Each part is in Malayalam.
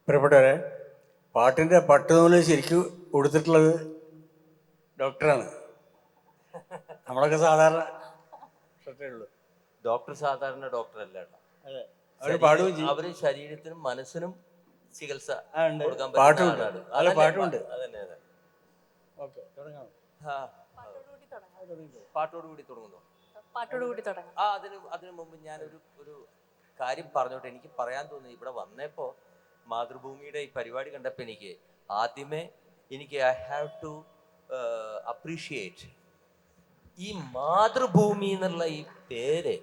പ്രിയപ്പെട്ടവരെ, പാട്ടിൻ്റെ പട്ടുനൂല് ശരിക്കും കൊടുത്തിട്ടുള്ളത് ഡോക്ടറാണ്. നമ്മളൊക്കെ സാധാരണ ഉള്ളൂ. ഡോക്ടർ സാധാരണ ഡോക്ടർ അല്ല. അതെ, അവർ പാടുകയും ചെയ്യും. അവര് ശരീരത്തിനും മനസ്സിനും ചികിത്സ കൊടുക്കാൻ പാട്ടുമുണ്ട്. പറ്റുന്ന പാട്ടുമുണ്ട്. അതന്നെ അതെ. ഓക്കെ, തുടങ്ങാം. പാട്ടോടുകൂടി തുടങ്ങുന്നു. അതിനു മുമ്പ് ഞാനൊരു കാര്യം പറഞ്ഞോട്ടെ. എനിക്ക് പറയാൻ തോന്നി, ഇവിടെ വന്നപ്പോ മാതൃഭൂമിയുടെ ഈ പരിപാടി കണ്ടപ്പോൾ ആദ്യമേ ഐ ഹാവ് ടു അപ്രീഷിയേറ്റ് ഈ മാതൃഭൂമി എന്നുള്ള ഈ പേര്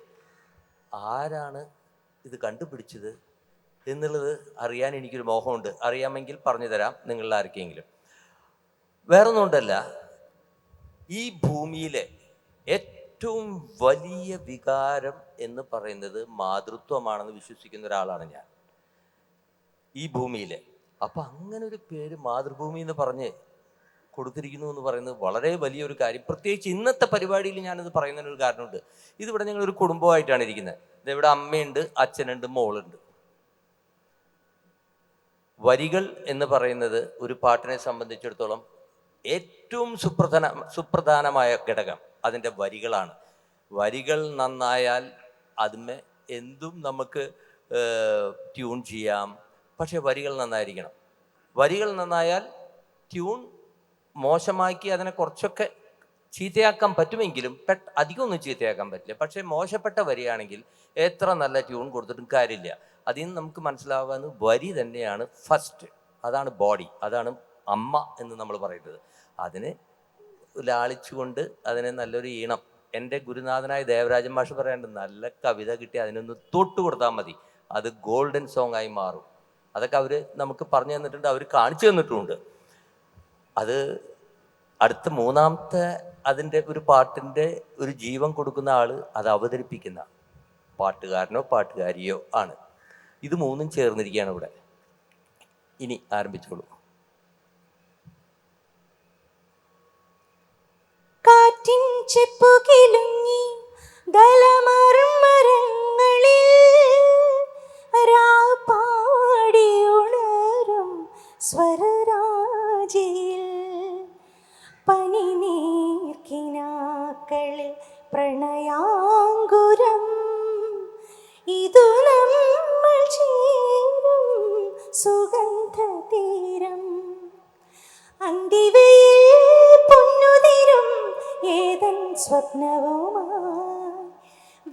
ആരാണ് ഇത് കണ്ടുപിടിച്ചത് എന്നുള്ളത് അറിയാൻ എനിക്കൊരു മോഹമുണ്ട്. അറിയാമെങ്കിൽ പറഞ്ഞു തരാം നിങ്ങളിൽ ആർക്കെങ്കിലും. വേറൊന്നും കൊണ്ടല്ല, ഈ ഭൂമിയിലെ ഏറ്റവും വലിയ വികാരം എന്ന് പറയുന്നത് മാതൃത്വമാണെന്ന് വിശ്വസിക്കുന്ന ഒരാളാണ് ഞാൻ ഈ ഭൂമിയിലെ. അപ്പൊ അങ്ങനെ ഒരു പേര് മാതൃഭൂമി എന്ന് പറഞ്ഞ് കൊടുത്തിരിക്കുന്നു എന്ന് പറയുന്നത് വളരെ വലിയൊരു കാര്യം. പ്രത്യേകിച്ച് ഇന്നത്തെ പരിപാടിയിൽ ഞാനത് പറയുന്നതിനൊരു കാരണമുണ്ട്. ഇതിവിടെ ഞങ്ങളൊരു കുടുംബമായിട്ടാണ് ഇരിക്കുന്നത്. ഇതിവിടെ അമ്മയുണ്ട്, അച്ഛനുണ്ട്, മോളുണ്ട്. വരികൾ എന്ന് പറയുന്നത് ഒരു പാട്ടിനെ സംബന്ധിച്ചിടത്തോളം ഏറ്റവും സുപ്രധാനമായ ഘടകം അതിൻ്റെ വരികളാണ്. വരികൾ നന്നായാൽ അതിന്മേ എന്തും നമുക്ക് ട്യൂൺ ചെയ്യാം. പക്ഷെ വരികൾ നന്നായിരിക്കണം. വരികൾ നന്നായാൽ ട്യൂൺ മോശമാക്കി അതിനെ കുറച്ചൊക്കെ ചീത്തയാക്കാൻ പറ്റുമെങ്കിലും അധികമൊന്നും ചീത്തയാക്കാൻ പറ്റില്ല. പക്ഷെ മോശപ്പെട്ട വരിയാണെങ്കിൽ എത്ര നല്ല ട്യൂൺ കൊടുത്തിട്ടും കാര്യമില്ല. അതിൽ നിന്ന് നമുക്ക് മനസ്സിലാവുന്നത് വരി തന്നെയാണ് ഫസ്റ്റ്. അതാണ് ബോഡി, അതാണ് അമ്മ എന്ന് നമ്മൾ പറയുന്നത്. അതിനെ ലാളിച്ചുകൊണ്ട് അതിനെ നല്ലൊരു ഈണം. എൻ്റെ ഗുരുനാഥനായ ദേവരാജൻ മാഷ് പറയാനുണ്ട്, നല്ല കവിത കിട്ടി അതിനൊന്ന് തൊട്ട് കൊടുത്താൽ മതി, അത് ഗോൾഡൻ സോങ് ആയി മാറും. അതൊക്കെ അവർ നമുക്ക് പറഞ്ഞു തന്നിട്ടുണ്ട്, അവർ കാണിച്ചു തന്നിട്ടുമുണ്ട്. അത് അടുത്ത മൂന്നാമത്തെ അതിൻ്റെ ഒരു പാട്ടിൻ്റെ ഒരു ജീവൻ കൊടുക്കുന്ന ആള് അത് അവതരിപ്പിക്കുന്ന പാട്ടുകാരനോ പാട്ടുകാരിയോ ആണ്. ഇത് മൂന്നും ചേർന്നിരിക്കുകയാണ് ഇവിടെ. ഇനി ആരംഭിച്ചോളൂ. കാറ്റിൻ ചെപ്പുകിലുങ്ങി ദലമർമരങ്ങളിൽ രാപ്പാടിയുണരും സ്വരരാജിയിൽ പനിനീർക്കിനാക്കളിൽ പ്രണയാങ്കുരം ഇതു നമ്മൾ ചേരും സുഗന്ധതീരം. അന്തിവയിൽ പൊന്നുതിരും ഏതൻ സ്വപ്നവുമായി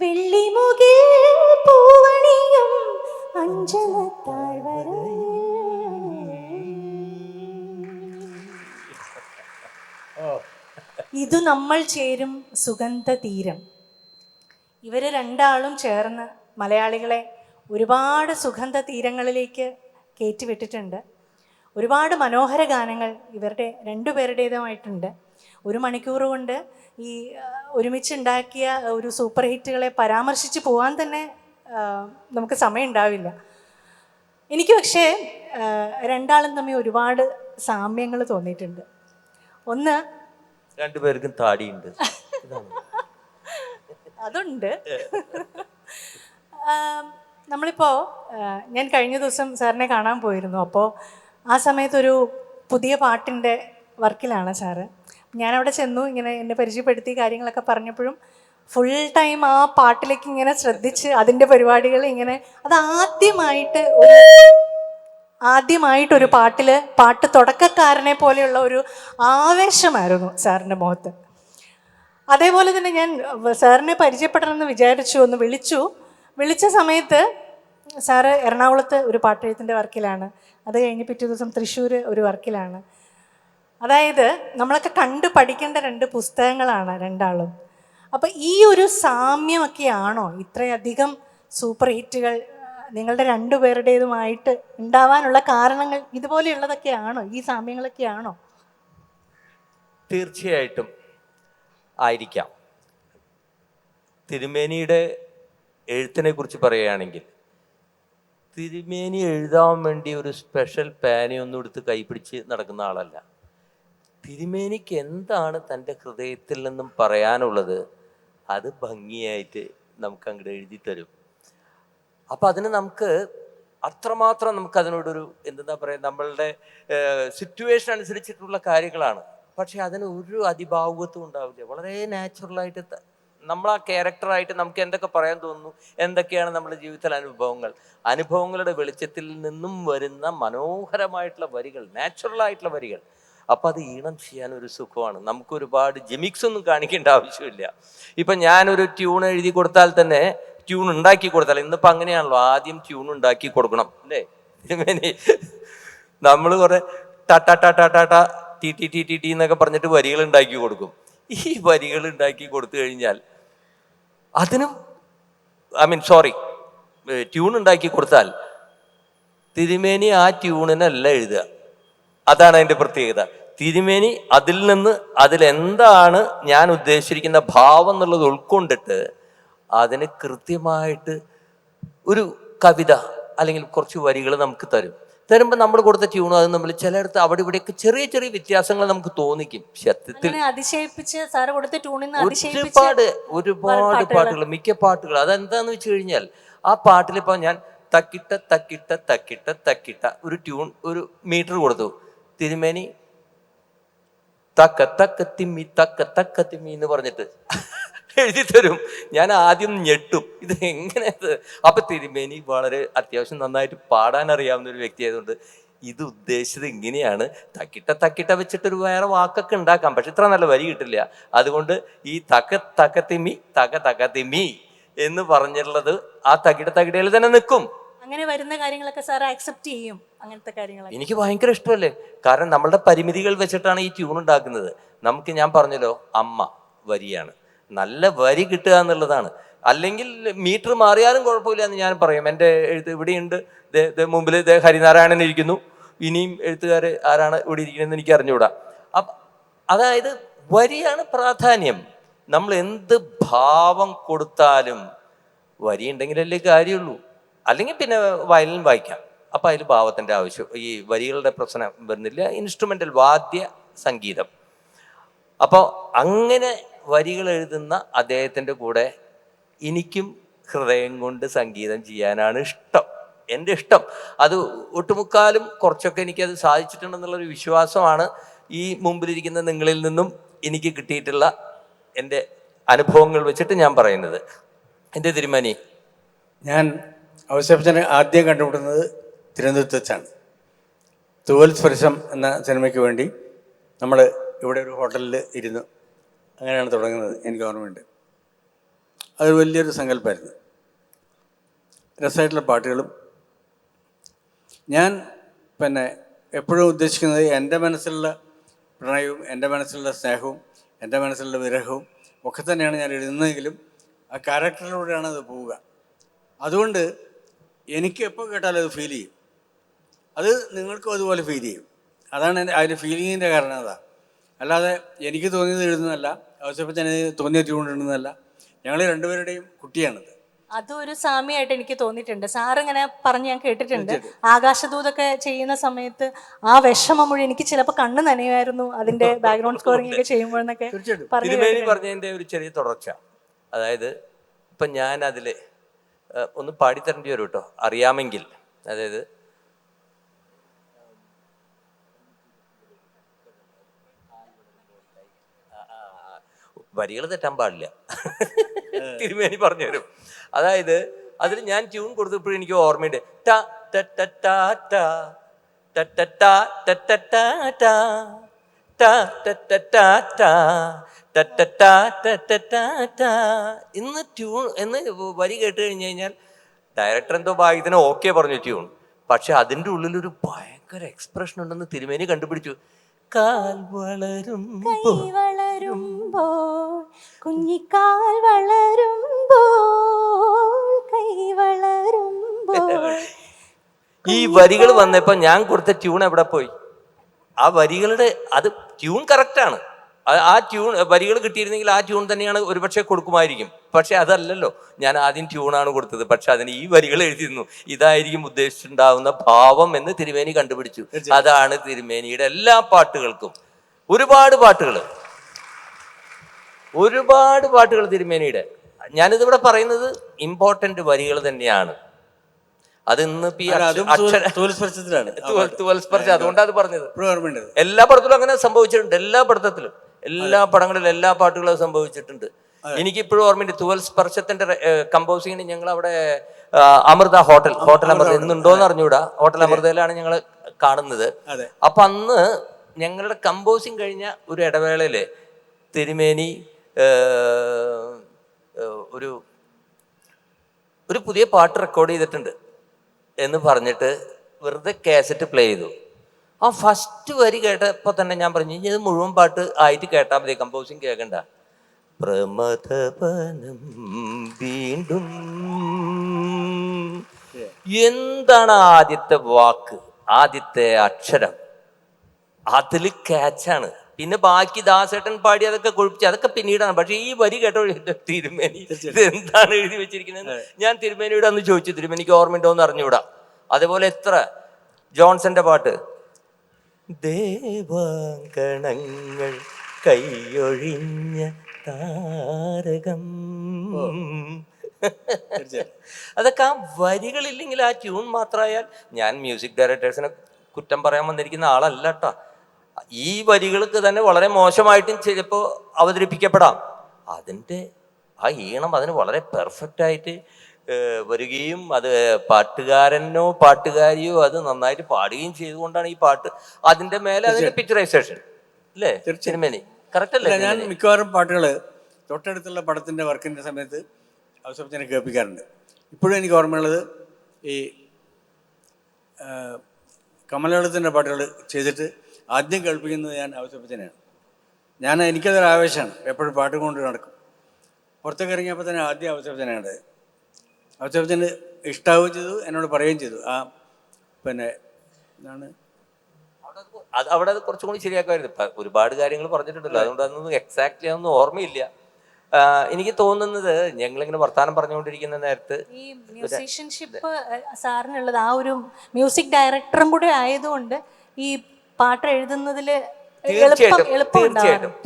വെള്ളിമുകിൽ പൂവണിയും അഞ്ജനത്താഴ്വരയിൽ. ഇതു നമ്മൾ ചേരും സുഗന്ധതീരം. ഇവർ രണ്ടാളും ചേർന്ന് മലയാളികളെ ഒരുപാട് സുഗന്ധ തീരങ്ങളിലേക്ക് കയറ്റിവിട്ടിട്ടുണ്ട്. ഒരുപാട് മനോഹര ഗാനങ്ങൾ ഇവരുടെ രണ്ടുപേരുടേതുമായിട്ടുണ്ട്. 1 മണിക്കൂർ കൊണ്ട് ഈ ഒരുമിച്ചുണ്ടാക്കിയ ഒരു സൂപ്പർ ഹിറ്റുകളെ പരാമർശിച്ച് പോകാൻ തന്നെ നമുക്ക് സമയം ഉണ്ടാവില്ല. എനിക്ക് പക്ഷേ രണ്ടാളും തമ്മിൽ ഒരുപാട് സാമ്യങ്ങൾ തോന്നിയിട്ടുണ്ട്. ഒന്ന്, രണ്ടുപേർക്കും താടിയുണ്ട്, അതുണ്ട്. നമ്മളിപ്പോൾ ഞാൻ കഴിഞ്ഞ ദിവസം സാറിനെ കാണാൻ പോയിരുന്നു. അപ്പോൾ ആ സമയത്തൊരു പുതിയ പാട്ടിൻ്റെ വർക്കിലാണ് സാറ്. ഞാനവിടെ ചെന്നു, ഇങ്ങനെ എന്നെ പരിചയപ്പെടുത്തി കാര്യങ്ങളൊക്കെ പറഞ്ഞപ്പോഴും ഫുൾ ടൈം ആ പാട്ടിലേക്ക് ഇങ്ങനെ ശ്രദ്ധിച്ച് അതിൻ്റെ പരിപാടികൾ ഇങ്ങനെ അത് ആദ്യമായിട്ടൊരു പാട്ട് തുടക്കക്കാരനെ പോലെയുള്ള ഒരു ആവേശമായിരുന്നു സാറിൻ്റെ മുഖത്ത്. അതേപോലെ തന്നെ ഞാൻ സാറിനെ പരിചയപ്പെടണമെന്ന് വിചാരിച്ചു, ഒന്ന് വിളിച്ച സമയത്ത് സാറ് എറണാകുളത്ത് ഒരു പാട്ടെഴുത്തിൻ്റെ വർക്കിലാണ്. അത് കഴിഞ്ഞ് പിറ്റേ ദിവസം തൃശ്ശൂർ ഒരു വർക്കിലാണ്. അതായത് നമ്മളൊക്കെ കണ്ടു പഠിക്കേണ്ട 2 പുസ്തകങ്ങളാണ് രണ്ടാളും. അപ്പോൾ ഈ ഒരു സാമ്യമൊക്കെയാണോ ഇത്രയധികം സൂപ്പർ ഹിറ്റുകൾ നിങ്ങളുടെ രണ്ടുപേരുടേതുമായിട്ട് ഉണ്ടാവാനുള്ള കാരണങ്ങൾ? ഇതുപോലെയുള്ളതൊക്കെയാണോ, ഈ സാമ്യങ്ങളൊക്കെയാണോ? തീർച്ചയായിട്ടും ആയിരിക്കാം. തിരുമേനിയുടെ എഴുത്തിനെ കുറിച്ച് പറയുകയാണെങ്കിൽ, തിരുമേനി എഴുതാൻ വേണ്ടി ഒരു സ്പെഷ്യൽ പേനയൊന്നും എടുത്ത് കൈപിടിച്ച് നടക്കുന്ന ആളല്ല. തിരുമേനിക്ക് എന്താണ് തൻ്റെ ഹൃദയത്തിൽ നിന്നും പറയാനുള്ളത് അത് ഭംഗിയായിട്ട് നമുക്ക് അങ്ങോട്ട് എഴുതി തരും. അപ്പം അതിന് നമുക്ക് അത്രമാത്രം നമുക്ക് അതിനോടൊരു എന്താ പറയുക, നമ്മളുടെ സിറ്റുവേഷൻ അനുസരിച്ചിട്ടുള്ള കാര്യങ്ങളാണ്. പക്ഷെ അതിന് ഒരു അതിഭാവുകത്വം ഉണ്ടാവില്ല. വളരെ നാച്ചുറലായിട്ട് നമ്മൾ ആ ക്യാരക്ടറായിട്ട് നമുക്ക് എന്തൊക്കെ പറയാൻ തോന്നുന്നു, എന്തൊക്കെയാണ് നമ്മുടെ ജീവിതത്തിലെ അനുഭവങ്ങളുടെ വെളിച്ചത്തിൽ നിന്നും വരുന്ന മനോഹരമായിട്ടുള്ള വരികൾ, നാച്ചുറലായിട്ടുള്ള വരികൾ. അപ്പം അത് ഈണം ചെയ്യാൻ ഒരു സുഖമാണ്. നമുക്ക് ഒരുപാട് ജിമിക്സ് ഒന്നും കാണിക്കേണ്ട ആവശ്യമില്ല. ഇപ്പം ഞാനൊരു ട്യൂൺ എഴുതി കൊടുത്താൽ തന്നെ, ട്യൂൺ ഉണ്ടാക്കി കൊടുത്താൽ, ഇന്നിപ്പോൾ അങ്ങനെയാണല്ലോ, ആദ്യം ട്യൂൺ ഉണ്ടാക്കി കൊടുക്കണം അല്ലേ? നമ്മൾ കുറെ ടാ T T T T T എന്നൊക്കെ പറഞ്ഞിട്ട് വരികൾ ഉണ്ടാക്കി കൊടുക്കും. ഈ വരികൾ ഉണ്ടാക്കി കൊടുത്തു കഴിഞ്ഞാൽ അതിനും ട്യൂൺ ഉണ്ടാക്കി കൊടുത്താൽ തിരുമേനി ആ ട്യൂണിനല്ല എഴുതുക. അതാണ് അതിൻ്റെ പ്രത്യേകത. തിരുമേനി അതിലെന്താണ് ഞാൻ ഉദ്ദേശിച്ചിരിക്കുന്ന ഭാവം എന്നുള്ളത് ഉൾക്കൊണ്ടിട്ട് അതിന് കൃത്യമായിട്ട് ഒരു കവിത അല്ലെങ്കിൽ കുറച്ച് വരികൾ നമുക്ക് തരുമ്പോൾ നമ്മൾ കൊടുത്ത ട്യൂണും അത് നമ്മൾ ചിലയിടത്ത് അവിടെ ഇവിടെയൊക്കെ ചെറിയ ചെറിയ വ്യത്യാസങ്ങൾ നമുക്ക് തോന്നിക്കും. സത്യത്തിൽ ഒരുപാട് പാട്ടുകൾ, മിക്ക പാട്ടുകൾ അതെന്താന്ന് വെച്ച് കഴിഞ്ഞാൽ, ആ പാട്ടിലിപ്പോൾ ഞാൻ തക്കിട്ട തക്കിട്ട തക്കിട്ട തക്കിട്ട ഒരു ട്യൂൺ, ഒരു മീറ്റർ കൊടുത്തു. തിരുമേനി തക്ക തക്ക തിമ്മി എന്ന് പറഞ്ഞിട്ട് എഴുതി തരും. ഞാൻ ആദ്യം ഞെട്ടും, ഇത് എങ്ങനെയത്. അപ്പൊ തിരുമേനി വളരെ അത്യാവശ്യം നന്നായിട്ട് പാടാൻ അറിയാവുന്ന ഒരു വ്യക്തി ആയതുകൊണ്ട് ഇത് ഉദ്ദേശിച്ചത് ഇങ്ങനെയാണ്, തക്കിട്ട വെച്ചിട്ടൊരു വേറെ വാക്കൊക്കെ ഉണ്ടാക്കാം, പക്ഷെ ഇത്ര നല്ല വരി കിട്ടില്ല. അതുകൊണ്ട് ഈ തക്ക തിമ്മി എന്ന് പറഞ്ഞിട്ടുള്ളത് ആ തകിടയിൽ തന്നെ നിൽക്കും. അങ്ങനെ വരുന്ന കാര്യങ്ങളൊക്കെ സാർ അക്സെപ്റ്റ് ചെയ്യും? അങ്ങനത്തെ കാര്യങ്ങൾ എനിക്ക് ഭയങ്കര ഇഷ്ടമല്ലേ. കാരണം നമ്മളുടെ പരിമിതികൾ വെച്ചിട്ടാണ് ഈ ട്യൂൺ ഉണ്ടാക്കുന്നത്. ഞാൻ പറഞ്ഞല്ലോ, അമ്മ വരിയാണ്, നല്ല വരി കിട്ടുക എന്നുള്ളതാണ്. അല്ലെങ്കിൽ മീറ്റർ മാറിയാലും കുഴപ്പമില്ല എന്ന് ഞാൻ പറയും. എൻ്റെ എഴുത്ത് ഇവിടെയുണ്ട്, മുമ്പിൽ ഹരിനാരായണൻ ഇരിക്കുന്നു, ഇനിയും എഴുത്തുകാർ ആരാണ് ഇവിടെ ഇരിക്കുന്നതെന്ന് എനിക്ക് അറിഞ്ഞുകൂടാ. അതായത് വരിയാണ് പ്രാധാന്യം. നമ്മൾ എന്ത് ഭാവം കൊടുത്താലും വരി ഉണ്ടെങ്കിലല്ലേ കാര്യമുള്ളൂ. അല്ലെങ്കിൽ പിന്നെ വയലിൻ വായിക്കാം, അപ്പം അതിൽ ഭാവത്തിൻ്റെ ആവശ്യം, ഈ വരികളുടെ പ്രശ്നം വരുന്നില്ല. ഇൻസ്ട്രുമെൻ്റൽ വാദ്യ സംഗീതം. അപ്പോൾ അങ്ങനെ വരികൾ എഴുതുന്ന അദ്ദേഹത്തിൻ്റെ കൂടെ എനിക്കും ഹൃദയം കൊണ്ട് സംഗീതം ചെയ്യാനാണ് ഇഷ്ടം. എൻ്റെ ഇഷ്ടം അത് ഒട്ടുമുക്കാലും കുറച്ചൊക്കെ എനിക്കത് സാധിച്ചിട്ടുണ്ടെന്നുള്ളൊരു വിശ്വാസമാണ് ഈ മുമ്പിലിരിക്കുന്ന നിങ്ങളിൽ നിന്നും എനിക്ക് കിട്ടിയിട്ടുള്ള എൻ്റെ അനുഭവങ്ങൾ വെച്ചിട്ട് ഞാൻ പറയുന്നത്. എൻ്റെ തിരുമേനി, ഞാൻ ഔസേപ്പച്ചനെ ആദ്യം കണ്ടുമുട്ടുന്നത് തിരുവനന്തപുരത്ത് വെച്ചാണ്. തൂവൽ സ്പർശം എന്ന സിനിമയ്ക്ക് വേണ്ടി നമ്മൾ ഇവിടെ ഒരു ഹോട്ടലിൽ ഇരുന്നു, അങ്ങനെയാണ് തുടങ്ങുന്നത്. എനിക്ക് ഓർമ്മയുണ്ട്. അതൊരു വലിയൊരു സങ്കല്പമായിരുന്നു. രസമായിട്ടുള്ള പാട്ടുകളും. ഞാൻ പിന്നെ എപ്പോഴും ഉദ്ദേശിക്കുന്നത് എൻ്റെ മനസ്സിലുള്ള പ്രണയവും എൻ്റെ മനസ്സിലുള്ള സ്നേഹവും എൻ്റെ മനസ്സിലുള്ള വിരഹവും ഒക്കെ തന്നെയാണ് ഞാൻ എഴുതുന്നതെങ്കിലും ആ ക്യാരക്ടറിലൂടെയാണ് അത് പോവുക. അതുകൊണ്ട് എനിക്ക് എപ്പോൾ കേട്ടാലും അത് ഫീൽ ചെയ്യും. അത് നിങ്ങൾക്കും അതുപോലെ ഫീൽ ചെയ്യും. അതാണ് അതിൻ്റെ ഫീലിങ്ങിൻ്റെ കാരണം. അതാ, അല്ലാതെ എനിക്ക് തോന്നിയത് എഴുതുന്നതല്ല, ഔസേപ്പച്ചന് തോന്നിയ ട്യൂൺ ഇടുന്നതല്ല. ഞങ്ങൾ രണ്ടുപേരുടെയും കുട്ടിയാണത്. അതൊരു സാമ്യമായിട്ട് എനിക്ക് തോന്നിയിട്ടുണ്ട്. സാറിങ്ങനെ പറഞ്ഞ് ഞാൻ കേട്ടിട്ടുണ്ട്. ആകാശദൂതൊക്കെ ചെയ്യുന്ന സമയത്ത് ആ വിഷമം മുഴുവൻ എനിക്ക് ചിലപ്പോൾ കണ്ണ് നനയുമായിരുന്നു അതിന്റെ ബാക്ക്ഗ്രൗണ്ട് സ്കോറിംഗ് ഒക്കെ ചെയ്യുമ്പോഴെന്നൊക്കെ പറഞ്ഞതിന്റെ ഒരു ചെറിയ തുടർച്ച. അതായത് ഇപ്പം ഞാൻ അതിൽ ഒന്ന് പാടിത്തരേണ്ടി വരും കേട്ടോ, അറിയാമെങ്കിൽ. അതായത് വരികൾ തെറ്റാൻ പാടില്ല, തിരുമേനി പറഞ്ഞു തരും. അതായത് അതിൽ ഞാൻ ട്യൂൺ കൊടുത്തപ്പോഴും എനിക്ക് ഓർമ്മയുണ്ട്. ടാ ടാ ടാ ടാ ടാ ടാ ടാ ടാ ടാ ടാ ടാ ടാ ടാ ടാ ടാ ഇന്ന് ട്യൂൺ എന്ന് വരി കേട്ട് കഴിഞ്ഞ് കഴിഞ്ഞാൽ ഡയറക്ടർ എന്തോ ഭാഗ്യത്തിന് ഓക്കെ പറഞ്ഞു ട്യൂൺ. പക്ഷെ അതിൻ്റെ ഉള്ളിലൊരു ഭയങ്കര എക്സ്പ്രഷൻ ഉണ്ടെന്ന് തിരുമേനി കണ്ടുപിടിച്ചു. കാൽ വളരുമ്പോൾ കുഞ്ഞിക്കാൽ വളരുമ്പോൾ കൈ വളരുമ്പോൾ ഈ വരികൾ വന്നപ്പോൾ ഞാൻ കൊടുത്ത ട്യൂൺ എവിടെ പോയി? ആ വരികളുടെ അത് ട്യൂൺ കറക്റ്റാണ്. ആ ട്യൂൺ വരികൾ കിട്ടിയിരുന്നെങ്കിൽ ആ ട്യൂൺ തന്നെയാണ് ഒരുപക്ഷെ കൊടുക്കുമായിരിക്കും. പക്ഷെ അതല്ലല്ലോ, ഞാൻ ആദ്യം ട്യൂണാണ് കൊടുത്തത്. പക്ഷെ അതിന് ഈ വരികൾ എഴുതിയിരുന്നു. ഇതായിരിക്കും ഉദ്ദേശിച്ചിട്ടുണ്ടാവുന്ന ഭാവം എന്ന് തിരുമേനി കണ്ടുപിടിച്ചു. അതാണ് തിരുമേനിയുടെ എല്ലാ പാട്ടുകൾക്കും ഒരുപാട് പാട്ടുകൾ തിരുമേനിയുടെ. ഞാനിതിവിടെ പറയുന്നത് ഇമ്പോർട്ടൻ്റ് വരികൾ തന്നെയാണ്. അത് ഇന്ന് ഇപ്പൊ ഈ അല്ല, അതും തോൽസ്പർശത്തിലാണ് തുവൽസ്പർശം, അതുകൊണ്ടാണ് അത് പറഞ്ഞത്. ഇപ്പോഴും ഓർമ്മയുണ്ട്. എല്ലാ പടത്തിലും അങ്ങനെ സംഭവിച്ചിട്ടുണ്ട്, എല്ലാ പടത്തിലും, എല്ലാ പടങ്ങളിലും, എല്ലാ പാട്ടുകളും അത് സംഭവിച്ചിട്ടുണ്ട്. എനിക്കിപ്പോഴും ഓർമ്മയുണ്ട് തുവൽ സ്പർശത്തിന്റെ കമ്പോസിങ്ങിന് ഞങ്ങൾ അവിടെ അമൃത ഹോട്ടൽ അമൃത ഇന്നുണ്ടോന്ന് അറിഞ്ഞൂടാ, ഹോട്ടൽ അമൃതയിലാണ് ഞങ്ങൾ കാണുന്നത്. അപ്പൊ അന്ന് ഞങ്ങളുടെ കമ്പോസിങ് കഴിഞ്ഞ ഒരു ഇടവേളയില് തിരുമേനി ഒരു ഒരു പുതിയ പാട്ട് റെക്കോർഡ് ചെയ്തിട്ടുണ്ട് എന്ന് പറഞ്ഞിട്ട് വെറുതെ കാസറ്റ് പ്ലേ ചെയ്തു. ആ ഫസ്റ്റ് വരി കേട്ടപ്പോൾ തന്നെ ഞാൻ പറഞ്ഞു, ഇത് മുഴുവൻ പാട്ട് ആയിട്ട് കേട്ടാൽ മതി, കമ്പോസിങ് കേൾക്കണ്ട. പ്രമഥവനം വീണ്ടും, എന്താണ് ആദ്യത്തെ വാക്ക്, ആദ്യത്തെ അക്ഷരം, അതിൽ ക്യാച്ചാണ്. പിന്നെ ബാക്കി ദാസേട്ടൻ പാടി അതൊക്കെ കൊഴിപ്പിച്ച് അതൊക്കെ പിന്നീടാണ്. പക്ഷെ ഈ വരി കേട്ടോ തിരുമേനി ഇത് എന്താണ് എഴുതി വെച്ചിരിക്കുന്നത് ഞാൻ തിരുമേനിയോട് അന്ന് ചോദിച്ചു, തിരുമേനിക്ക് ഓർമ്മയുണ്ടോ എന്ന് അറിഞ്ഞുകൂടാ. അതേപോലെ എത്ര ജോൺസന്റെ പാട്ട്, ദേവാങ്കണങ്ങൾ കൈയൊഴിഞ്ഞ താരകം, അതൊക്കെ ആ വരികളില്ലെങ്കിൽ ആ ട്യൂൺ മാത്രമായാൽ, ഞാൻ മ്യൂസിക് ഡയറക്ടേഴ്സിനെ കുറ്റം പറയാൻ വന്നിരിക്കുന്ന ആളല്ല കേട്ടോ, ഈ വരികൾക്ക് തന്നെ വളരെ മോശമായിട്ടും ചിലപ്പോൾ അവതരിപ്പിക്കപ്പെടാം. അതിൻ്റെ ആ ഈണം അതിന് വളരെ പെർഫെക്റ്റ് ആയിട്ട് വരികയും അത് പാട്ടുകാരനോ പാട്ടുകാരിയോ അത് നന്നായിട്ട് പാടുകയും ചെയ്തുകൊണ്ടാണ് ഈ പാട്ട് അതിൻ്റെ മേലെ അതിൻ്റെ പിക്ചറൈസേഷൻ അല്ലേ തിരുമേനി, കറക്റ്റ് അല്ലേ? ഞാൻ മിക്കവാറും പാട്ടുകൾ തൊട്ടടുത്തുള്ള പടത്തിൻ്റെ വർക്കിൻ്റെ സമയത്ത് ഔസേപ്പച്ചനെ കേൾപ്പിക്കാറുണ്ട്. ഇപ്പോഴും എനിക്ക് ഓർമ്മയുള്ളത് ഈ കമലദളത്തിൻ്റെ പാട്ടുകൾ ചെയ്തിട്ട് ആദ്യം കേൾപ്പിക്കുന്നത് ഞാൻ ഔസേപ്പച്ചനെയാണ്. എനിക്കതൊരു ആവേശമാണ്, എപ്പോഴും പാട്ട് കൊണ്ട് നടക്കും. പുറത്തേക്ക് ഇറങ്ങിയപ്പോൾ തന്നെ ആദ്യം ഔസേപ്പച്ചനാണ്. ഔസേപ്പച്ചന് ഇഷ്ടാവുകയും ചെയ്തു, എന്നോട് പറയുകയും ചെയ്തു. പിന്നെ എന്താണ് അവിടെ അത് കുറച്ചും കൂടി ശരിയാക്കുമായിരുന്നു. ഒരുപാട് കാര്യങ്ങൾ പറഞ്ഞിട്ടുണ്ടല്ലോ, അതുകൊണ്ട് അതൊന്നും എക്സാക്ട്ലി അതൊന്നും ഓർമ്മയില്ല. എനിക്ക് തോന്നുന്നത് ഞങ്ങളിങ്ങനെ വർത്താനം പറഞ്ഞുകൊണ്ടിരിക്കുന്ന നേരത്ത് ഈ മ്യൂസീഷ്യൻഷിപ്പ് സാറിനുള്ളത് ആ ഒരു മ്യൂസിക് ഡയറക്ടറും കൂടെ ആയതുകൊണ്ട് ഈ പാട്ട് എഴുതുന്നതില്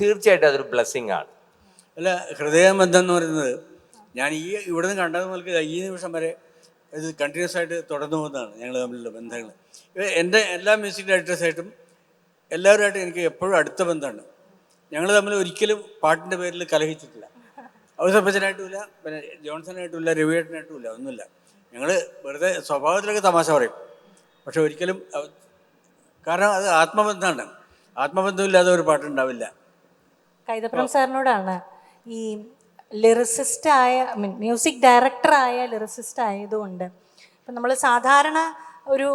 തീർച്ചയായിട്ടും അതൊരു ബ്ലെസ്സിങ് ആണ്. അല്ല, ഹൃദയബന്ധം എന്ന് പറയുന്നത് ഞാൻ ഇവിടെ നിന്ന് കണ്ടത് മുതൽക്ക് ഈ നിമിഷം വരെ ഇത് കണ്ടിന്യൂസ് ആയിട്ട് തുടർന്നു പോകുന്നതാണ് ഞങ്ങൾ തമ്മിലുള്ള ബന്ധങ്ങൾ. എൻ്റെ എല്ലാ മ്യൂസിക് ഡയറക്ടേഴ്സായിട്ടും എല്ലാവരുമായിട്ടും എനിക്ക് എപ്പോഴും അടുത്ത ബന്ധമാണ്. ഞങ്ങൾ തമ്മിൽ ഒരിക്കലും പാട്ടിൻ്റെ പേരിൽ കലഹിച്ചിട്ടില്ല. ഔസേപ്പച്ചനായിട്ടുമില്ല, പിന്നെ ജോൺസനായിട്ടുമില്ല, രവിയേട്ടനായിട്ടുമില്ല, ഒന്നുമില്ല. ഞങ്ങൾ വെറുതെ സ്വഭാവത്തിലൊക്കെ തമാശ പറയും, പക്ഷെ ഒരിക്കലും, കാരണം അത് ആത്മബന്ധമാണ്. ആത്മബന്ധമില്ലാതെ ഒരു പാട്ടുണ്ടാവില്ല. കൈതപ്രം സാറിനോടാണ് ഈ ലിറിസിസ്റ്റായ മ്യൂസിക് ഡയറക്ടറായ ലിറിസിസ്റ്റ് ആയതുകൊണ്ട് ഇപ്പം നമ്മൾ സാധാരണ ഒരു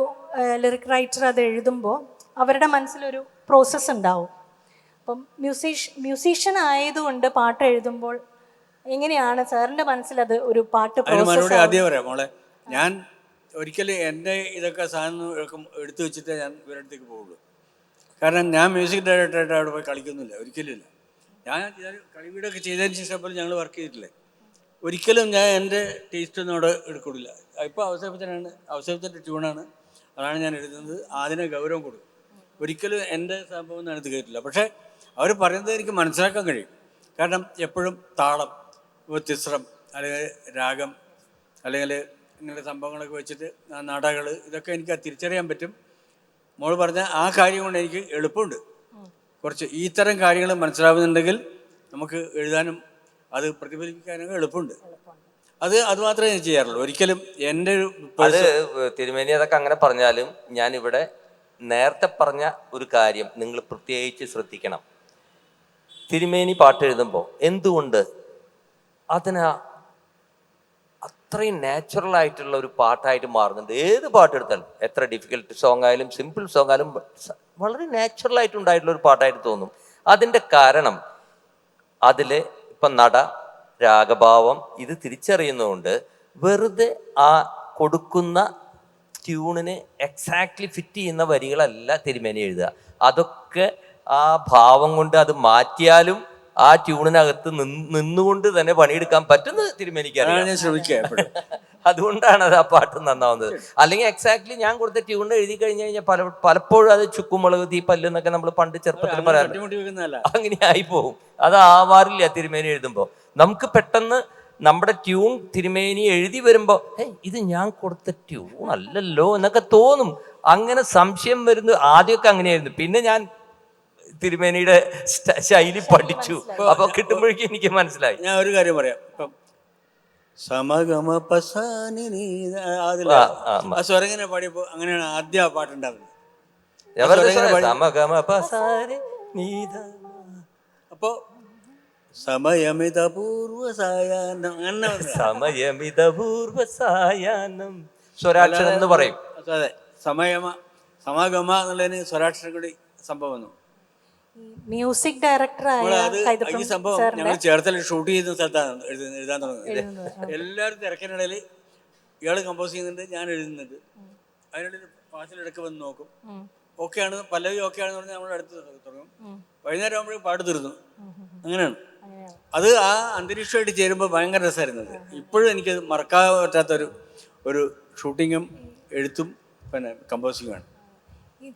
ലിറിക് റൈറ്റർ അത് എഴുതുമ്പോൾ അവരുടെ മനസ്സിലൊരു പ്രോസസ്സ് ഉണ്ടാവും. അപ്പം മ്യൂസീഷ്യൻ ആയതുകൊണ്ട് പാട്ട് എഴുതുമ്പോൾ എങ്ങനെയാണ് സാറിൻ്റെ മനസ്സിലത് ഒരു പാട്ട് മറുപടി ആദ്യം പറയാം മോളെ. ഞാൻ ഒരിക്കലും എൻ്റെ ഇതൊക്കെ സാധനം എടുത്തു വെച്ചിട്ടേ ഞാൻ ഇവരടുത്തേക്ക് പോവുള്ളൂ. കാരണം ഞാൻ മ്യൂസിക് ഡയറക്ടറായിട്ട് അവിടെ പോയി കളിക്കുന്നില്ല, ഒരിക്കലും ഇല്ല. ഞാൻ കളിവീടൊക്കെ ചെയ്തതിന് ശേഷം പോലും ഞങ്ങൾ വർക്ക് ചെയ്തിട്ടില്ലേ, ഒരിക്കലും ഞാൻ എൻ്റെ ടേസ്റ്റൊന്നും അവിടെ എടുക്കില്ല. ഇപ്പോൾ ഔസേപ്പച്ചൻ്റെ ട്യൂണാണ്, അതാണ് ഞാൻ എഴുതുന്നത്, അതിന് ഗൗരവം കൊടുക്കും. ഒരിക്കലും എൻ്റെ സംഭവം ഒന്നും എടുത്ത് കേട്ടില്ല. പക്ഷേ അവർ പറയുന്നത് എനിക്ക് മനസ്സിലാക്കാൻ കഴിയും. കാരണം എപ്പോഴും താളം, തിസ്രം അല്ലെങ്കിൽ രാഗം അല്ലെങ്കിൽ ഇങ്ങനത്തെ സംഭവങ്ങളൊക്കെ വെച്ചിട്ട് നാടകങ്ങൾ, ഇതൊക്കെ എനിക്ക് തിരിച്ചറിയാൻ പറ്റും. മോൾ പറഞ്ഞ ആ കാര്യം കൊണ്ട് എനിക്ക് എളുപ്പമുണ്ട്. കുറച്ച് ഇത്തരം കാര്യങ്ങൾ മനസ്സിലാവുന്നുണ്ടെങ്കിൽ നമുക്ക് എഴുതാനും അത് പ്രതിഫലിപ്പിക്കാനൊക്കെ എളുപ്പമുണ്ട്. അത് മാത്രമേ ഞാൻ ചെയ്യാറുള്ളൂ. ഒരിക്കലും എൻ്റെ ഒരു തിരുമേനി അതൊക്കെ അങ്ങനെ പറഞ്ഞാലും ഞാനിവിടെ നേരത്തെ പറഞ്ഞ ഒരു കാര്യം നിങ്ങൾ പ്രത്യേകിച്ച് ശ്രദ്ധിക്കണം. തിരുമേനി പാട്ട് എഴുതുമ്പോൾ എന്തുകൊണ്ട് അതിന് അത്രയും നാച്ചുറൽ ആയിട്ടുള്ള ഒരു പാട്ടായിട്ട് മാറുന്നുണ്ട്. ഏത് പാട്ടെടുത്താലും, എത്ര ഡിഫിക്കൽട്ട് സോങ് ആയാലും സിമ്പിൾ സോങ് ആയാലും വളരെ നാച്ചുറൽ ആയിട്ടുണ്ടായിട്ടുള്ള ഒരു പാട്ടായിട്ട് തോന്നും. അതിൻ്റെ കാരണം അതിൽ ഇപ്പം നട, രാഗഭാവം ഇത് തിരിച്ചറിയുന്നതുകൊണ്ട് വെറുതെ ആ കൊടുക്കുന്ന ട്യൂണിന് എക്സാക്ട്ലി ഫിറ്റ് ചെയ്യുന്ന വരികളല്ല തിരുമേനി എഴുതുക. അതൊക്കെ ആ ഭാവം കൊണ്ട് അത് മാറ്റിയാലും ആ ട്യൂണിനകത്ത് നിന്നുകൊണ്ട് തന്നെ പണിയെടുക്കാൻ പറ്റുന്നത് തിരുമേനിക്കറിയാം. അതുകൊണ്ടാണ് അത് ആ പാട്ട് നന്നാവുന്നത്. അല്ലെങ്കിൽ എക്സാക്ട്ലി ഞാൻ കൊടുത്ത ട്യൂണ് എഴുതി കഴിഞ്ഞ് കഴിഞ്ഞാൽ പലപ്പോഴും അത് ചുക്കുമുളക് തീപ്പല്ല് എന്നൊക്കെ നമ്മൾ പണ്ട് ചെറുപ്പത്തിൽ പറയാറുണ്ട്. അങ്ങനെ ആയി പോകും. അത് ആവാറില്ല തിരുമേനി എഴുതുമ്പോൾ. നമുക്ക് പെട്ടെന്ന് നമ്മുടെ ട്യൂൺ തിരുമേനി എഴുതി വരുമ്പോൾ ഇത് ഞാൻ കൊടുത്ത ട്യൂൺ അല്ലല്ലോ എന്നൊക്കെ തോന്നും. അങ്ങനെ സംശയം വരുന്നു. ആദ്യമൊക്കെ അങ്ങനെയായിരുന്നു. പിന്നെ ഞാൻ തിരുമേനിയുടെ ശൈലി പഠിച്ചു. അപ്പൊ കിട്ടുമ്പോഴേക്കും എനിക്ക് മനസ്സിലായി. ഞാൻ ഒരു കാര്യം പറയാം. ഇപ്പം സമഗമ പസാനി അതില ആ സ്വരങ്ങനെ പാടിയപ്പോൾ അങ്ങനെയാണ് ആദ്യം ആ പാട്ടുണ്ടാവുന്നത്. അപ്പോ സമയമിതപൂർവസായാഹ്നം അങ്ങനെ സമയമിതപൂർവസായാഹ്നം സ്വരാക്ഷരം എന്ന് പറയും. അതെ, സമഗമ എന്നുള്ളതിന് സ്വരാക്ഷരം കൂടി സംഭവം വന്നു. മ്യൂസിക് ഡയറക്ടറായ ഈ സംഭവം ഞങ്ങൾ ചേർത്തല ഷൂട്ട് ചെയ്യുന്ന സ്ഥലത്താണ് എഴുതാൻ തുടങ്ങുന്നത്. എല്ലാവരും തിരക്കിനിടയിൽ ഇയാൾ കമ്പോസ് ചെയ്യുന്നുണ്ട്, ഞാൻ എഴുതുന്നുണ്ട്. അതിനിടയിൽ പാട്ടിലിടക്ക് വന്ന് നോക്കും. ഓക്കെയാണ്, പല്ലവി ഓക്കെ ആണെന്ന് പറഞ്ഞാൽ നമ്മൾ അടുത്ത് തുടങ്ങും. വൈകുന്നേരം ആകുമ്പോഴേക്കും പാട്ട് തീർന്നു. അങ്ങനെയാണ് അത്. ആ അന്തരീക്ഷമായിട്ട് ചേരുമ്പോൾ ഭയങ്കര രസമായിരുന്നത്. ഇപ്പോഴും എനിക്ക് മറക്കാൻ പറ്റാത്തൊരു ഷൂട്ടിങ്ങും എഴുത്തും പിന്നെ കമ്പോസിങ്ങുമാണ്.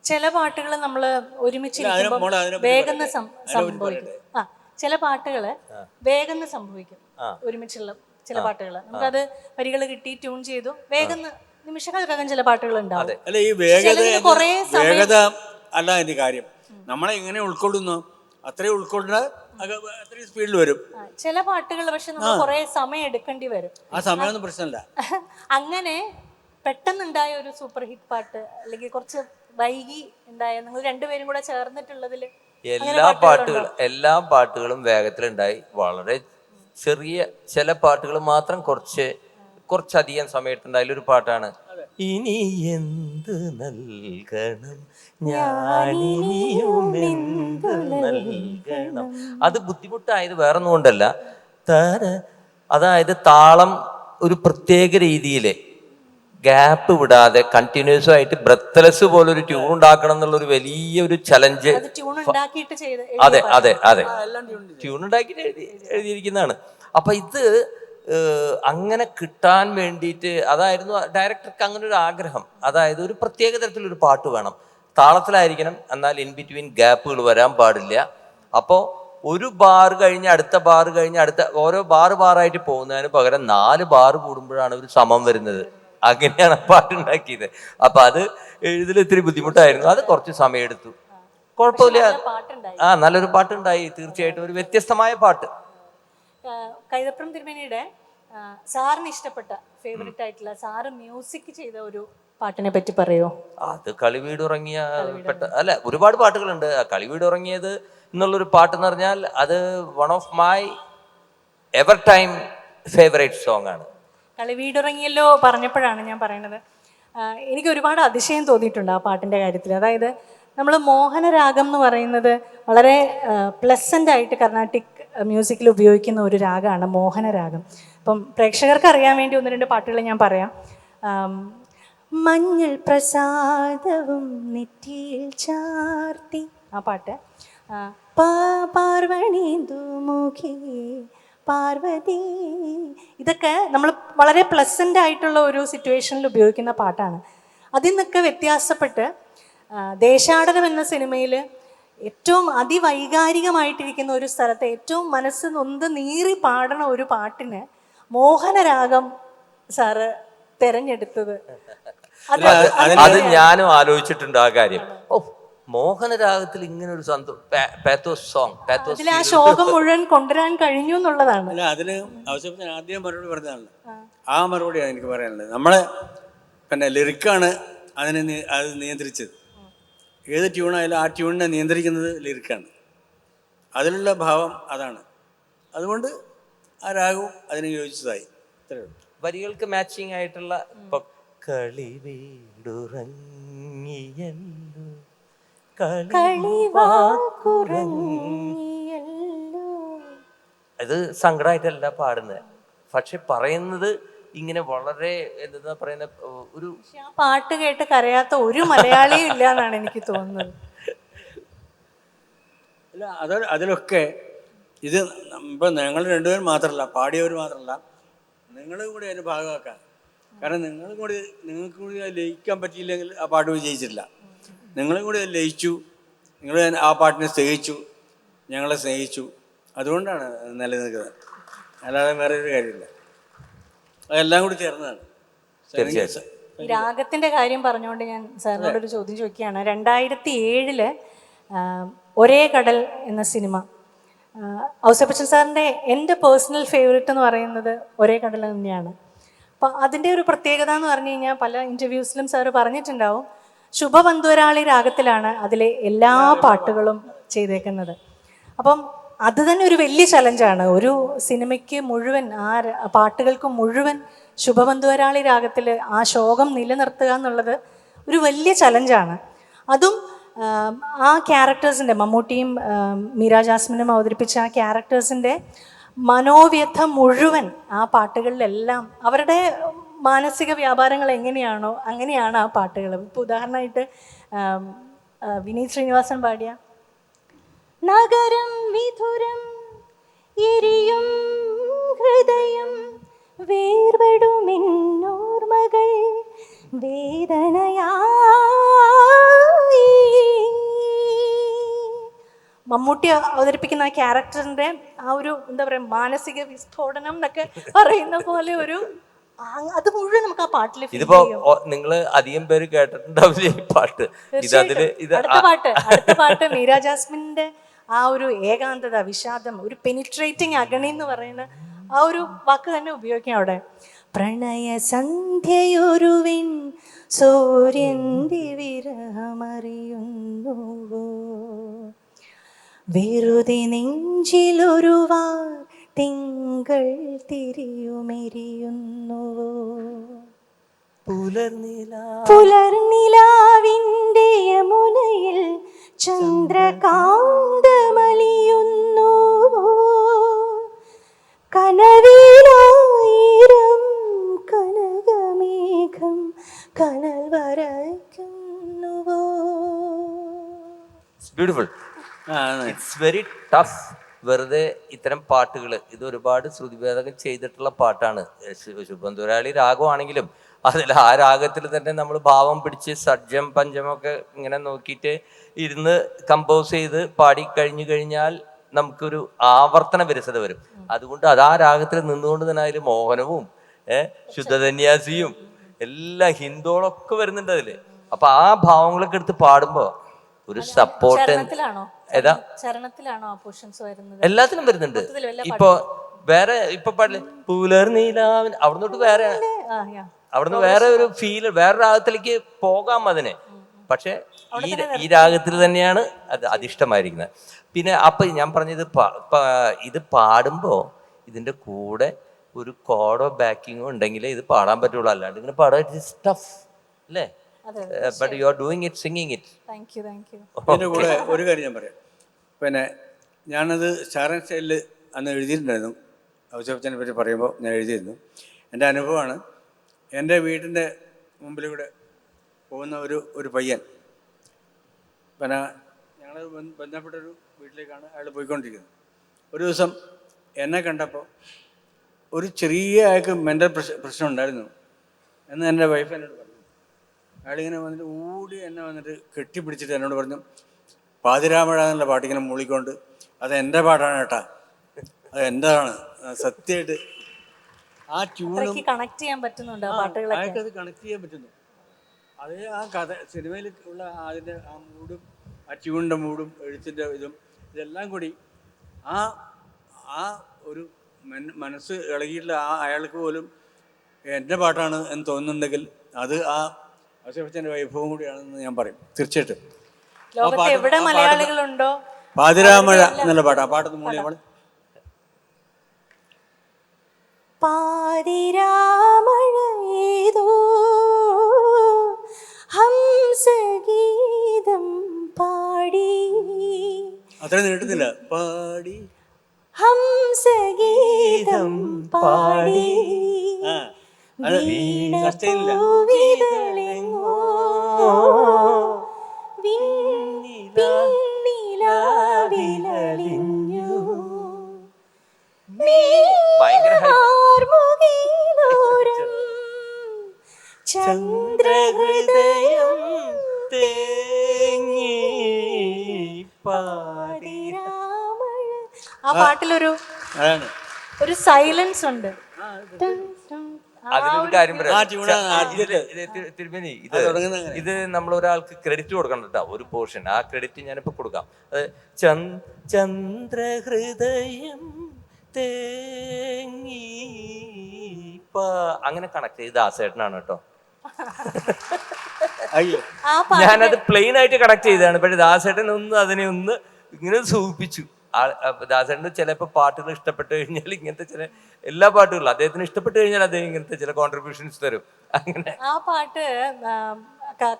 ചില പാട്ടുകൾ നമ്മൾ ഒരുമിച്ച് വേഗം സംഭവിക്കും. ചില പാട്ടുകൾ വേഗം സംഭവിക്കും. ഒരുമിച്ചുള്ള ചില പാട്ടുകൾ നമുക്കത് വരികൾ കിട്ടി ട്യൂൺ ചെയ്തു വേഗം നിമിഷങ്ങൾക്കകം ചില പാട്ടുകൾ ഉണ്ടാവും. അല്ല, ഈ വേഗത അല്ല അതിന്റെ കാര്യം. നമ്മളെ എങ്ങനെ ഉൾക്കൊള്ളുന്നു അത്രയും ഉൾക്കൊണ്ട അത്രയും സ്പീഡിൽ വരും. ചില പാട്ടുകൾ പക്ഷെ നമ്മൾ കുറെ സമയം എടുക്കേണ്ടി വരും. ആ സമയമൊന്നും പ്രശ്നമില്ല. അങ്ങനെ പെട്ടെന്നുണ്ടായ ഒരു സൂപ്പർ ഹിറ്റ് പാട്ട് അല്ലെങ്കിൽ കുറച്ച് വൈകി ഉണ്ടായ നിങ്ങൾ രണ്ടുപേരും കൂടെ ചേർന്നിട്ടുള്ളതിൽ എല്ലാ പാട്ടുകളും വേഗത്തിലുണ്ടായി. വളരെ ചെറിയ ചില പാട്ടുകൾ മാത്രം കുറച്ചധികം സമയത്തുണ്ടായാലും ഒരു പാട്ടാണ് ഇനി എന്ത് നൽകണം ഞാനിനിയും എന്ത് നൽകണം. അത് ബുദ്ധിമുട്ടായത് വേറൊന്നും കൊണ്ടല്ല, അതായത് താളം ഒരു പ്രത്യേക രീതിയിൽ ഗ്യാപ്പ് വിടാതെ കണ്ടിന്യൂസ് ആയിട്ട് ബ്രെത്ത്ലെസ് പോലെ ഒരു ട്യൂൺ ഉണ്ടാക്കണം എന്നുള്ളൊരു വലിയൊരു ചലഞ്ച്. അതെ അതെ അതെ, ട്യൂൺ ഉണ്ടാക്കിയിട്ട് എഴുതിയിരിക്കുന്നതാണ്. അപ്പൊ ഇത് അങ്ങനെ കിട്ടാൻ വേണ്ടിയിട്ട് അതായിരുന്നു ഡയറക്ടർക്ക് അങ്ങനെ ഒരു ആഗ്രഹം. അതായത് ഒരു പ്രത്യേക തരത്തിലൊരു പാട്ട് വേണം, താളത്തിലായിരിക്കണം, എന്നാൽ ഇൻ ബിറ്റ്വീൻ ഗ്യാപ്പുകൾ വരാൻ പാടില്ല. അപ്പോൾ ഒരു ബാർ കഴിഞ്ഞ് അടുത്ത ബാർ കഴിഞ്ഞ് അടുത്ത ഓരോ ബാറായിട്ട് പോകുന്നതിന് പകരം 4 ബാർ കൂടുമ്പോഴാണ് ഒരു സമം വരുന്നത്. അങ്ങനെയാണ് പാട്ടുണ്ടാക്കിയത്. അപ്പൊ അത് എഴുതൽ ഇത്തിരി ബുദ്ധിമുട്ടായിരുന്നു. അത് കുറച്ച് സമയം എടുത്തു. കുഴപ്പമില്ല, നല്ലൊരു പാട്ടുണ്ടായി. തീർച്ചയായിട്ടും ഒരു വ്യത്യസ്തമായ പാട്ട്. കൈതപ്രം തിരുമേനിയുടെ സാറിന് ഇഷ്ടപ്പെട്ട ഫേവറേറ്റ് ആയിട്ടുള്ള സാറ് മ്യൂസിക് ചെയ്ത ഒരു പാട്ടിനെ പറ്റി പറയോ? അത് കളിവീടുറങ്ങിയ അല്ല, ഒരുപാട് പാട്ടുകളുണ്ട്. കളിവീടുറങ്ങിയത് എന്നുള്ളൊരു പാട്ടെന്ന് പറഞ്ഞാൽ അത് one of my ever time favourite song ആണ്. കളിവീടുറങ്ങിയല്ലോ പറഞ്ഞപ്പോഴാണ് ഞാൻ പറയണത്, എനിക്ക് ഒരുപാട് അതിശയം തോന്നിയിട്ടുണ്ട് ആ പാട്ടിൻ്റെ കാര്യത്തിൽ. അതായത് നമ്മൾ മോഹനരാഗം എന്ന് പറയുന്നത് വളരെ പ്ലസൻ്റ് ആയിട്ട് കർണാട്ടിക് മ്യൂസിക്കിൽ ഉപയോഗിക്കുന്ന ഒരു രാഗമാണ് മോഹനരാഗം. അപ്പം പ്രേക്ഷകർക്ക് അറിയാൻ വേണ്ടി 1-2 പാട്ടുകൾ ഞാൻ പറയാം. മഞ്ഞൾ പ്രസാദവും നെറ്റിയിൽ ചാർത്തി ആ പാട്ട്, പാർവണീന്ദുമുഖി പാർവതി, ഇതൊക്കെ നമ്മൾ വളരെ പ്ലസൻ്റ് ആയിട്ടുള്ള ഒരു സിറ്റുവേഷനിൽ ഉപയോഗിക്കുന്ന പാട്ടാണ്. അതിൽ നിന്നൊക്കെ വ്യത്യാസപ്പെട്ട് ദേശാടനം എന്ന സിനിമയിൽ ഏറ്റവും അതിവൈകാരികമായിട്ടിരിക്കുന്ന ഒരു സ്ഥലത്ത് ഏറ്റവും മനസ്സ് നൊന്ത് നീറി പാടണ ഒരു പാട്ടിന് മോഹനരാഗം സാറ് തെരഞ്ഞെടുത്തത്, അത് ഞാനും ആലോചിച്ചിട്ടുണ്ട് ആ കാര്യം. മോഹനരാഗത്തിൽ ഇങ്ങനെ ഒരു ആ ശോകം മുഴുവൻ കൊണ്ടുവരാൻ കഴിഞ്ഞു എന്നുള്ളതാണ്. അല്ല, അതിന് ആവശ്യത്തിന് ആദ്യം മറുപടി പറഞ്ഞതാണ്. ആ മറുപടിയാണ് എനിക്ക് പറയാനുള്ളത്. നമ്മളെ പിന്നെ ലിറിക്കാണ് അത് നിയന്ത്രിച്ചത്. ഏത് ട്യൂണായാലും ആ ട്യൂണിനെ നിയന്ത്രിക്കുന്നത് ലിറിക്കാണ്. അതിലുള്ള ഭാവം അതാണ്. അതുകൊണ്ട് ആ രാഗവും അതിന് യോജിച്ചതായി. വരികൾക്ക് മാച്ചിങ് ആയിട്ടുള്ള കളിവീടുറങ്ങിയല്ലോ ഇത് സങ്കടമായിട്ടല്ല പാടുന്നത്, പക്ഷെ പറയുന്നത് ഇങ്ങനെ വളരെ എന്താ പറയുന്ന ഒരു പാട്ട് കേട്ട് കരയാത്ത ഒരു മലയാളിയും ഇല്ല എന്നാണ് എനിക്ക് തോന്നുന്നത്. അല്ല, അതിലൊക്കെ ഇത് ഇപ്പം ഞങ്ങൾ രണ്ടുപേരും മാത്രമല്ല, പാടിയവർ മാത്രമല്ല, നിങ്ങളും കൂടി അതിന് ഭാഗമാക്കാൻ. കാരണം നിങ്ങൾക്ക് കൂടി അത് ലയിക്കാൻ പറ്റിയില്ലെങ്കിൽ ആ പാട്ട് വിജയിച്ചിട്ടില്ല. നിങ്ങളും കൂടി അത് ലയിച്ചു, നിങ്ങൾ ആ പാട്ടിനെ സ്നേഹിച്ചു, ഞങ്ങളെ സ്നേഹിച്ചു, അതുകൊണ്ടാണ് നിലനിൽക്കുന്നത്. അല്ലാതെ വേറെ ഒരു കാര്യമില്ല. അതെല്ലാം കൂടി ചേർന്നതാണ്. തീർച്ചയായിട്ടും. ഈ രാഗത്തിൻ്റെ കാര്യം പറഞ്ഞുകൊണ്ട് ഞാൻ സാറിനോടൊരു ചോദ്യം ചോദിക്കുകയാണ്. 2007 ഒരേ കടൽ എന്ന സിനിമ, ഔസേപ്പച്ചൻ സാറിൻ്റെ എൻ്റെ പേഴ്സണൽ ഫേവറേറ്റ് എന്ന് പറയുന്നത് ഒരേ കടൽ തന്നെയാണ്. അപ്പം അതിൻ്റെ ഒരു പ്രത്യേകത എന്ന് പറഞ്ഞു കഴിഞ്ഞാൽ പല ഇൻ്റർവ്യൂസിലും സാറ് പറഞ്ഞിട്ടുണ്ടാവും, ശുഭപന്തുവരാളി രാഗത്തിലാണ് അതിലെ എല്ലാ പാട്ടുകളും ചെയ്തേക്കുന്നത്. അപ്പം അത് തന്നെ ഒരു വലിയ ചലഞ്ചാണ്. ഒരു സിനിമയ്ക്ക് മുഴുവൻ പാട്ടുകൾക്ക് മുഴുവൻ ശുഭപന്തുവരാളി രാഗത്തിൽ ആ ശോകം നിലനിർത്തുക എന്നുള്ളത് ഒരു വലിയ ചലഞ്ചാണ്. അതും ആ ക്യാരക്ടേഴ്സിൻ്റെ, മമ്മൂട്ടിയും മീര ജാസ്മിനും അവതരിപ്പിച്ച ആ ക്യാരക്ടേഴ്സിൻ്റെ മനോവ്യഥ മുഴുവൻ ആ പാട്ടുകളിലെല്ലാം അവരുടെ മാനസിക വ്യാപാരങ്ങൾ എങ്ങനെയാണോ അങ്ങനെയാണ് ആ പാട്ടുകൾ. ഇപ്പോൾ ഉദാഹരണമായിട്ട് വിനീത് ശ്രീനിവാസൻ പാടിയ നഗരം വിധുരം എരിയും ഹൃദയം വേർപെടുമെന്നോർമകൾ വേദനയായി, മമ്മൂട്ടി അവതരിപ്പിക്കുന്ന ആ ക്യാരക്ടറിൻ്റെ ആ ഒരു എന്താ പറയുക മാനസിക വിസ്ഫോടനം എന്നൊക്കെ പറയുന്ന പോലെ ഒരു അത് മുഴുവൻ നമുക്ക് ആ പാട്ടിൽ ഇതിപ്പോ നിങ്ങള് അധികം പേര് കേട്ടിട്ടുണ്ടാവില്ലേ ഈ പാട്ട്? അടുത്ത പാട്ട് മീര ജാസ്മിന്റെ ആ ഒരു ഏകാന്തത, വിഷാദം, ഒരു പെനിട്രേറ്റിംഗ് അഗണി എന്ന് പറയുന്ന ആ ഒരു വാക്ക് തന്നെ ഉപയോഗിക്കാം അവിടെ. പ്രണയ സന്ധ്യയൊരുവിൻ സൂര്യന്റെ വിരഹമറിയുന്നുവോ, വെറുതെ നെഞ്ചിലൊരുവാർ തിങ്കൾ തിരിയുമെരിയുന്നുവോ, പുലർനിലാവിൻ്റെ യമുനയിൽ ചന്ദ്രകാന്തമലിയുന്നുവോ, കനവിലായിരം കനകമേഘം കനൽ വരയ്ക്കുന്നുവോ. ബ്യൂട്ടിഫുൾ. It's very tough. വെറുതെ ഇത്തരം പാട്ടുകൾ ഇത് ഒരുപാട് ശ്രുതിഭേദകം ചെയ്തിട്ടുള്ള പാട്ടാണ്. ശുഭന്തുരാളി രാഗമാണെങ്കിലും അതിൽ ആ രാഗത്തിൽ തന്നെ നമ്മൾ ഭാവം പിടിച്ച് സജ്ജം പഞ്ചമൊക്കെ ഇങ്ങനെ നോക്കിയിട്ട് ഇരുന്ന് കമ്പോസ് ചെയ്ത് പാടി കഴിഞ്ഞു കഴിഞ്ഞാൽ നമുക്കൊരു ആവർത്തന വിരസത വരും. അതുകൊണ്ട് അത് ആ രാഗത്തിൽ നിന്നുകൊണ്ട് തന്നെ അതിൽ മോഹനവും ശുദ്ധധന്യാസിയും എല്ലാം ഹിന്ദോളൊക്കെ വരുന്നുണ്ട് അതില്. അപ്പൊ ആ ഭാവങ്ങളൊക്കെ എടുത്ത് പാടുമ്പോ ഒരു സപ്പോർട്ട് എല്ലാത്തിനും വരുന്നുണ്ട്. ഇപ്പൊ വേറെ ഇപ്പൊ പാടില്ലേ പുലർനീലാവിൻ, അവിടുന്ന് വേറെ ഒരു ഫീല്, വേറെ രാഗത്തിലേക്ക് പോകാം അതിനെ. പക്ഷെ ഈ രാഗത്തിൽ തന്നെയാണ് അത് അധിഷ്ഠമായിരിക്കുന്നത്. പിന്നെ അപ്പൊ ഞാൻ പറഞ്ഞത് ഇത് പാടുമ്പോ ഇതിന്റെ കൂടെ ഒരു കോഡോ ബാക്കിങ്ങോ ഉണ്ടെങ്കിലേ ഇത് പാടാൻ പറ്റുള്ളൂ. അല്ലാണ്ട് ഇങ്ങനെ പാടാൻ ടഫ് അല്ലേ? But you are doing it, singing it. ഇതിൻ്റെ കൂടെ ഒരു കാര്യം ഞാൻ പറയാം. പിന്നെ ഞാനത് സ്റ്റാർ സ്റ്റൈലിൽ അന്ന് എഴുതിയിട്ടുണ്ടായിരുന്നു. ഔസേപ്പച്ചനെ പറ്റി പറയുമ്പോൾ ഞാൻ എഴുതിയിരുന്നു. എൻ്റെ അനുഭവമാണ്. എൻ്റെ വീടിൻ്റെ മുമ്പിലൂടെ പോകുന്ന ഒരു പയ്യൻ, പിന്നെ ഞങ്ങൾ ബന്ധപ്പെട്ടൊരു വീട്ടിലേക്കാണ് അയാൾ പോയിക്കൊണ്ടിരിക്കുന്നത്. ഒരു ദിവസം എന്നെ കണ്ടപ്പോൾ ഒരു ചെറിയ അയാൾക്ക് മെൻ്റൽ പ്രശ്നം ഉണ്ടായിരുന്നു എന്ന് എൻ്റെ വൈഫ് എന്നോട് പറഞ്ഞു. അയാളിങ്ങനെ വന്നിട്ട് ഓടി എന്നെ വന്നിട്ട് കെട്ടിപ്പിടിച്ചിട്ട് എന്നോട് പറഞ്ഞു, പാതിരാമഴ എന്നുള്ള പാട്ടിങ്ങനെ മൂളിക്കൊണ്ട്, അത് എൻ്റെ പാട്ടാണ് കേട്ടാ, അത് എൻ്റെതാണ്. സത്യമായിട്ട് ആ ട്യൂണും കണക്ട് ചെയ്യാൻ പറ്റുന്നുണ്ട്, അയാൾക്കത് കണക്ട് ചെയ്യാൻ പറ്റുന്നു. അതേ ആ കഥ സിനിമയിൽ ഉള്ള അതിൻ്റെ ആ മൂഡും ആ ട്യൂണിൻ്റെ മൂഡും എഴുത്തിൻ്റെ ഇതും ഇതെല്ലാം കൂടി ആ ഒരു മനസ്സ് ഇളകിയിട്ടുള്ള അയാൾക്ക് പോലും എൻ്റെ പാട്ടാണ് എന്ന് തോന്നുന്നുണ്ടെങ്കിൽ അത് ആ ഔസേപ്പച്ചൻ്റെ വൈഭവം കൂടിയാണെന്ന് ഞാൻ പറയും. തീർച്ചയായിട്ടും എവിടെ മലയാളികളുണ്ടോ പാതിരാമഴ എന്നുള്ള പാട്ട്, ആ പാട്ടൊന്ന് മൂളി നമ്മൾ. പാതിരാമഴ ഏതോ ഹംസഗീതം പാടി, അത്ര നീട്ടുന്നില്ല, പാടി ഹംസഗീതം പാടി ചന്ദ്രഹൃദയം തേങ്ങി പാതിരാമഴ. ആ പാട്ടിലൊരു സൈലൻസ് ഉണ്ട്. അതിലൊരു കാര്യം ആ പറയാം. ട്യൂണാണ് ആദ്യത്തെ തിരുമേനി, തുടങ്ങുന്നത് അങ്ങനെ. ഇത് നമ്മൾ ഒരാൾക്ക് ക്രെഡിറ്റ് കൊടുക്കണം കേട്ടോ. ഒരു പോർഷൻ ആ ക്രെഡിറ്റ് ഞാനിപ്പോ കൊടുക്കാം. അത് ചന്ദ്രഹൃദയം തേങ്ങി അങ്ങനെ കണക്ട് ചെയ്ത് ദാസേട്ടനാണ് കേട്ടോ. അയ്യോ ആ പാട്ട് ഞാനത് പ്ലെയിൻ ആയിട്ട് കണക്ട് ചെയ്തതാണ്. പക്ഷെ ദാസേട്ടൻ അതിനെ ഒന്ന് ഇങ്ങനെ സൂചിപ്പിച്ചു. ദാസേട്ടന് ചിലപ്പോൾ പാട്ടുകൾ ഇഷ്ടപ്പെട്ട് കഴിഞ്ഞാൽ ഇങ്ങനത്തെ ചില എല്ലാ പാട്ടുകളും അദ്ദേഹത്തിന് ഇഷ്ടപ്പെട്ട് കഴിഞ്ഞാൽ അദ്ദേഹം ഇങ്ങനത്തെ ചില കോൺട്രിബ്യൂഷൻസ് തരും. അങ്ങനെ ആ പാട്ട്